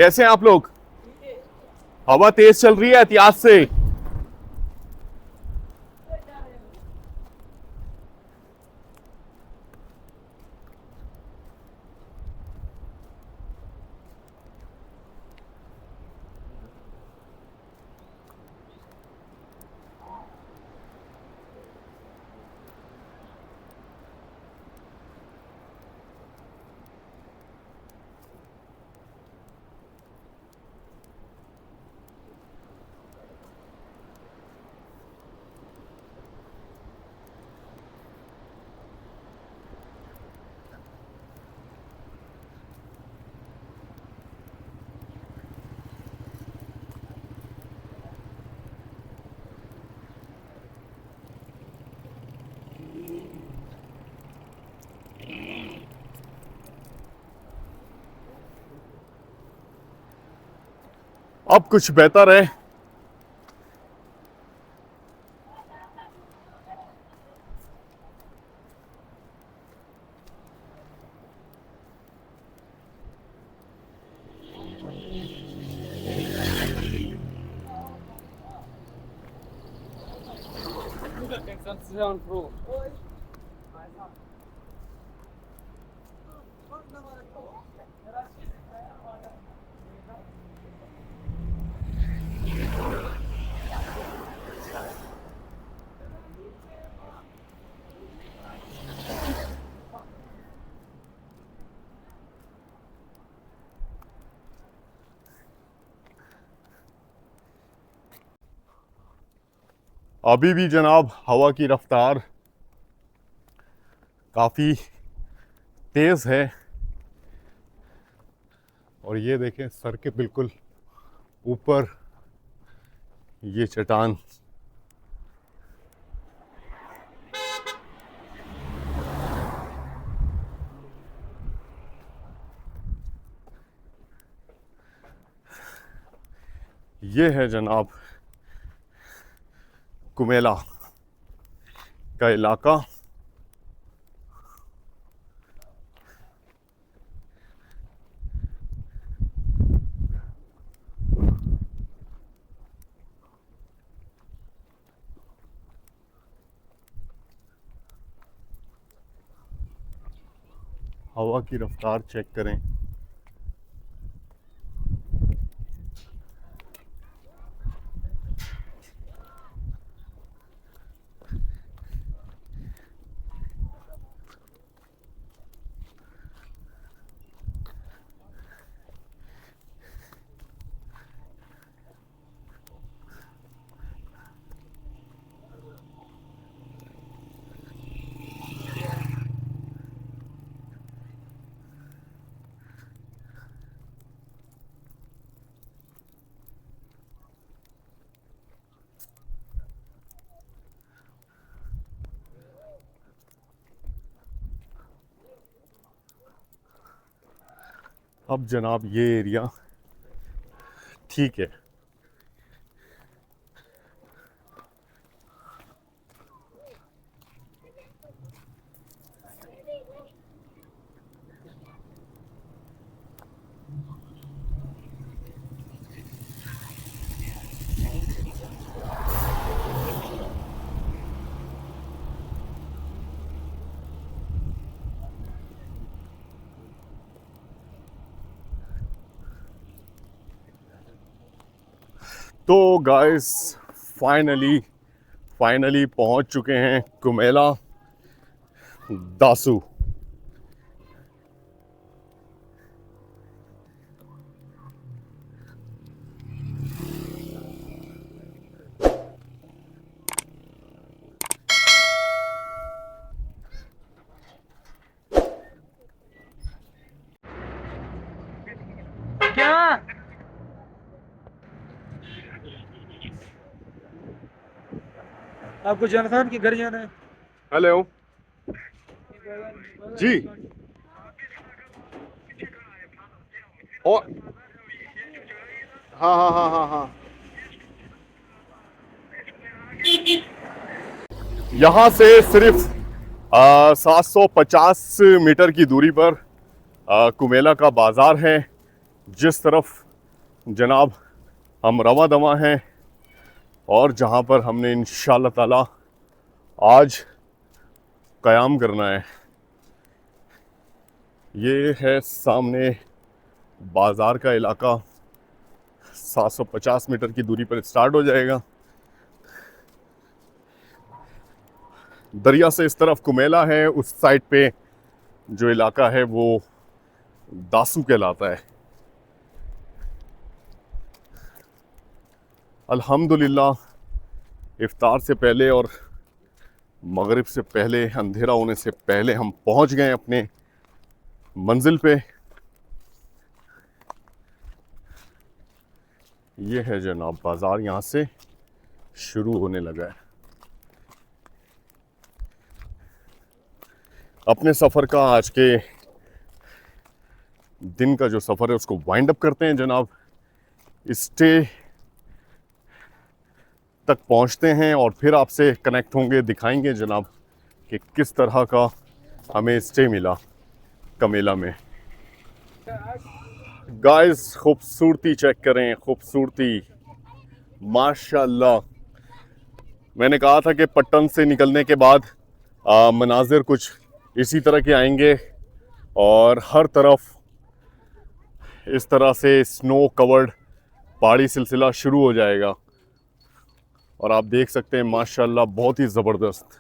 कैसे हैं आप लोग? हवा तेज चल रही है एहतियात से। अब कुछ बेहतर है। अभी भी जनाब हवा की रफ्तार काफ़ी तेज़ है और ये देखें सर के बिल्कुल ऊपर ये चट्टान। ये है जनाब कुमेला का इलाका। हवा की रफ्तार चेक करें। अब जनाब ये एरिया ठीक है। तो गाइस फाइनली पहुंच चुके हैं कुमेला दासू। आपको जनखान के घर जाना है? हेलो जी। और हाँ हाँ हाँ हाँ हाँ, यहाँ से सिर्फ 750 मीटर की दूरी पर कुमेला का बाजार है। जिस तरफ जनाब हम रवा दवा हैं और जहाँ पर हमने इंशाअल्लाह ताला आज क़याम करना है, ये है सामने बाज़ार का इलाका। 750 मीटर की दूरी पर स्टार्ट हो जाएगा। दरिया से इस तरफ कुमेला है, उस साइड पे जो इलाका है वो दासू कहलाता है। अल्हम्दुलिल्लाह इफ्तार से पहले और मगरिब से पहले, अंधेरा होने से पहले हम पहुंच गए अपने मंजिल पे। ये है जनाब बाज़ार, यहाँ से शुरू होने लगा है। अपने सफ़र का, आज के दिन का जो सफ़र है उसको वाइंड अप करते हैं जनाब। स्टे तक पहुंचते हैं और फिर आपसे कनेक्ट होंगे, दिखाएंगे जनाब कि किस तरह का हमें स्टे मिला कमेला में। गाइस खूबसूरती चेक करें, खूबसूरती माशाल्लाह। मैंने कहा था कि पट्टन से निकलने के बाद मनाजिर कुछ इसी तरह के आएंगे और हर तरफ इस तरह से स्नो कवर्ड पहाड़ी सिलसिला शुरू हो जाएगा और आप देख सकते हैं माशाल्लाह बहुत ही ज़बरदस्त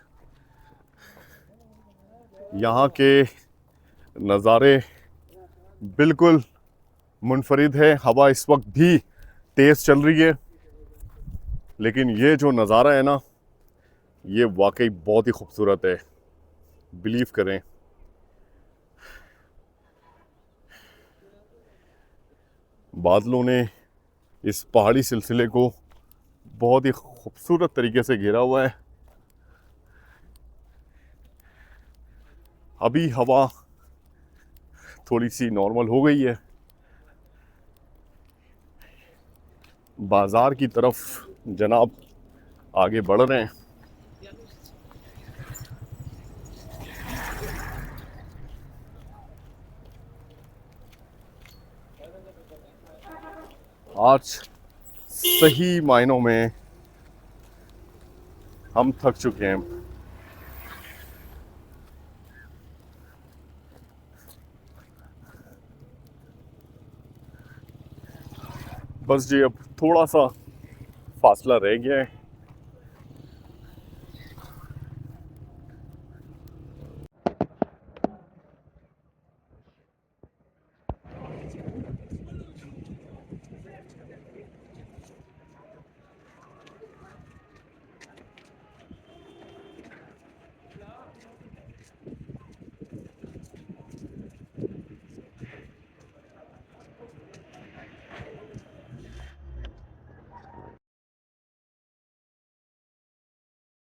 यहाँ के नज़ारे बिल्कुल मुनफरिद है। हवा इस वक्त भी तेज़ चल रही है, लेकिन ये जो नज़ारा है ना, ये वाकई बहुत ही खूबसूरत है, बिलीव करें। बादलों ने इस पहाड़ी सिलसिले को बहुत ही खूबसूरत तरीके से घेरा हुआ है। अभी हवा थोड़ी सी नॉर्मल हो गई है। बाज़ार की तरफ जनाब आगे बढ़ रहे हैं। आज सही मायनों में हम थक चुके हैं। बस जी अब थोड़ा सा फासला रह गया है।